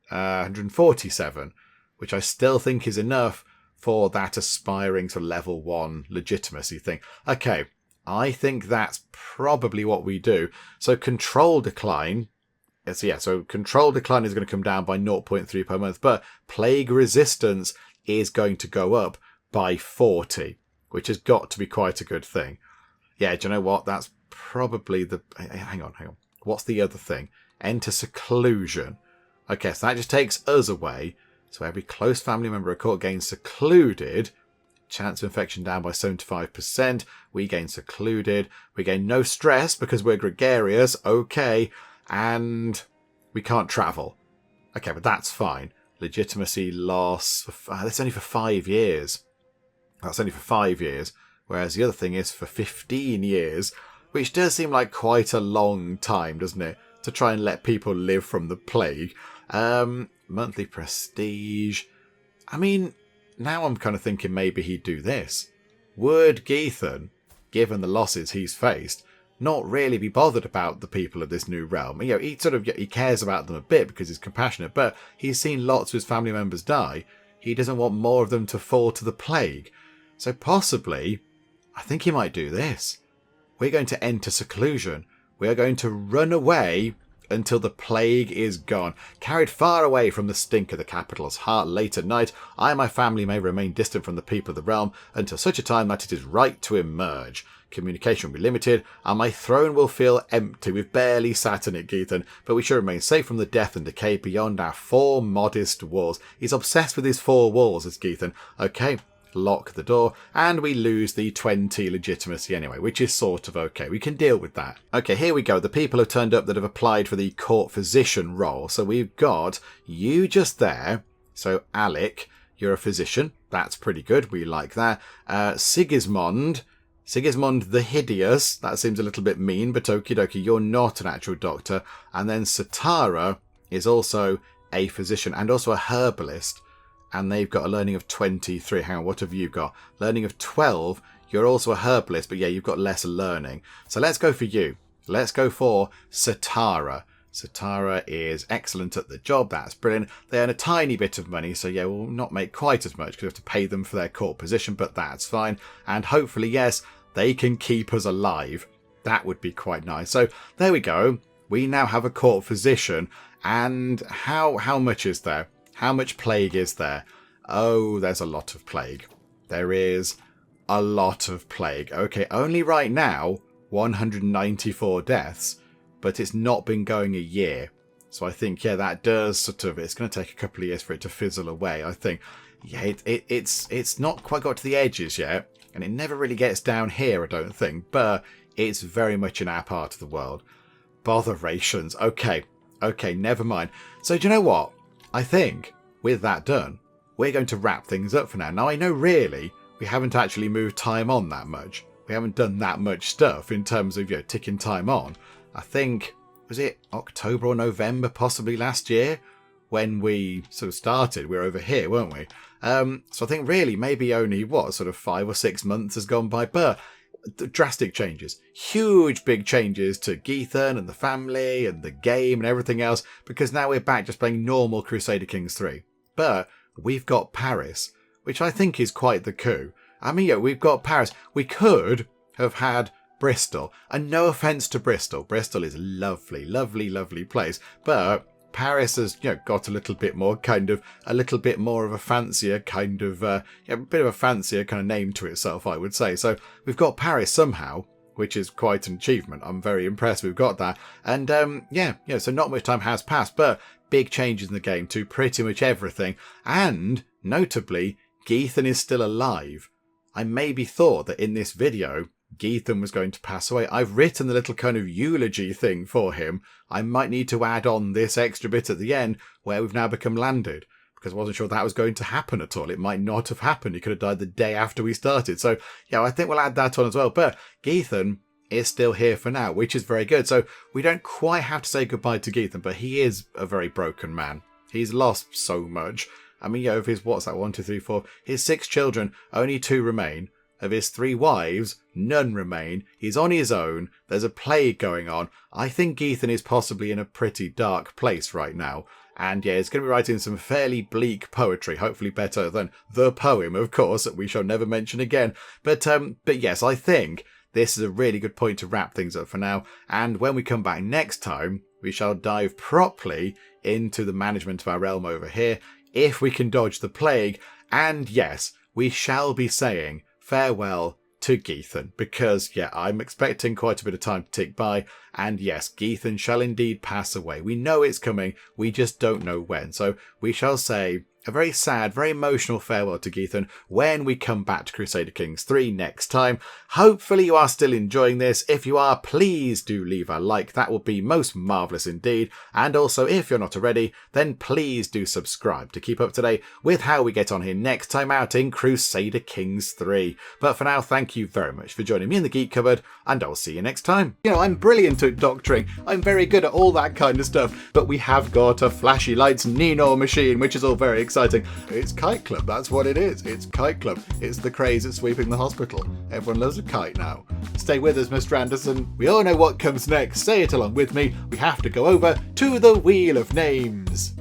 147. Which I still think is enough for that aspiring to level 1 legitimacy thing. Okay, I think that's probably what we do. So control decline. So control decline is going to come down by 0.3 per month, but plague resistance is going to go up by 40, which has got to be quite a good thing. Yeah, do you know what? That's probably the... Hang on. What's the other thing? Enter seclusion. Okay, so that just takes us away. So every close family member of court gains secluded. Chance of infection down by 75%. We gain secluded. We gain no stress because we're gregarious. Okay. And we can't travel. Okay, but that's fine. Legitimacy loss. That's only for 5 years. That's only for 5 years. Whereas the other thing is for 15 years. Which does seem like quite a long time, doesn't it? To try and let people live from the plague. Monthly prestige. I mean, now I'm kind of thinking maybe he'd do this. Would Geethan, given the losses he's faced, not really be bothered about the people of this new realm? You know, he cares about them a bit because he's compassionate, but he's seen lots of his family members die. He doesn't want more of them to fall to the plague. So possibly, I think he might do this. We're going to enter seclusion. We are going to run away until the plague is gone. Carried far away from the stink of the capital's heart late at night, I and my family may remain distant from the people of the realm until such a time that it is right to emerge. Communication will be limited, and my throne will feel empty. We've barely sat in it, Geethan, but we should remain safe from the death and decay beyond our 4 modest walls. He's obsessed with his 4 walls, is Geethan. Okay, lock the door, and we lose the 20 legitimacy anyway, which is sort of okay. We can deal with that. Okay, here we go. The people have turned up that have applied for the court physician role. So we've got you just there. So Alec, you're a physician. That's pretty good. We like that. Sigismund the Hideous. That seems a little bit mean, but okie dokie. You're not an actual doctor. And then Satara is also a physician and also a herbalist. and they've got a learning of 23. Hang on, what have you got? Learning of 12. You're also a herbalist, but yeah, you've got less learning. So let's go for you. Let's go for Satara. Satara is excellent at the job. That's brilliant. They earn a tiny bit of money, so yeah, we'll not make quite as much because we have to pay them for their court position, but that's fine. And hopefully, yes, they can keep us alive. That would be quite nice. So there we go. We now have a court physician. And how much is there? How much plague is there? Oh, there's a lot of plague. There is a lot of plague. Okay, only right now, 194 deaths. But it's not been going a year. So I think, yeah, that does sort of, it's going to take a couple of years for it to fizzle away. I think, yeah, it's not quite got to the edges yet. And it never really gets down here, I don't think. But it's very much in our part of the world. Botherations. Okay, never mind. So do you know what? I think with that done, we're going to wrap things up for now. Now, I know really we haven't actually moved time on that much. We haven't done that much stuff in terms of, ticking time on. I think, was it October or November possibly last year when we sort of started? We were over here, weren't we? So I think really maybe only, 5 or 6 months has gone by. But drastic changes. Huge big changes to Geethan and the family and the game and everything else, because now we're back just playing normal Crusader Kings 3. But we've got Paris, which I think is quite the coup. I mean, we've got Paris. We could have had Bristol. And no offence to Bristol. Bristol is a lovely, lovely, lovely place. But Paris has, got a little bit more of a fancier kind of, a bit of a fancier kind of name to itself, I would say. So we've got Paris somehow, which is quite an achievement. I'm very impressed we've got that. And so not much time has passed, but big changes in the game to pretty much everything. And notably, Geethan is still alive. I maybe thought that in this video, Geethan was going to pass away. I've written the little kind of eulogy thing for him. I might need to add on this extra bit at the end where we've now become landed, because I wasn't sure that was going to happen at all. It might not have happened. He could have died the day after we started. So yeah, I think we'll add that on as well. But Geethan is still here for now, which is very good. So we don't quite have to say goodbye to Geethan, but he is a very broken man. He's lost so much. I mean, of his, 1, 2, 3, 4, his 6 children, only 2 remain. Of his 3 wives, none remain. He's on his own. There's a plague going on. I think Geethan is possibly in a pretty dark place right now. And yeah, he's going to be writing some fairly bleak poetry, hopefully better than the poem, of course, that we shall never mention again. But yes, I think this is a really good point to wrap things up for now. And when we come back next time, we shall dive properly into the management of our realm over here, if we can dodge the plague. And yes, we shall be saying farewell to Geethan, because yeah, I'm expecting quite a bit of time to tick by, and yes, Geethan shall indeed pass away. We know it's coming, we just don't know when. So we shall say a very sad, very emotional farewell to Geethan when we come back to Crusader Kings 3 next time. Hopefully you are still enjoying this. If you are, please do leave a like. That would be most marvellous indeed. And also, if you're not already, then please do subscribe to keep up to date with how we get on here next time out in Crusader Kings 3. But for now, thank you very much for joining me in the Geek Cupboard, and I'll see you next time. I'm brilliant at doctoring. I'm very good at all that kind of stuff. But we have got a flashy lights Nino machine, which is all very exciting. It's Kite Club, that's what it is. It's Kite Club. It's the craze at sweeping the hospital. Everyone loves a kite now. Stay with us, Mr. Anderson. We all know what comes next. Say it along with me. We have to go over to the Wheel of Names.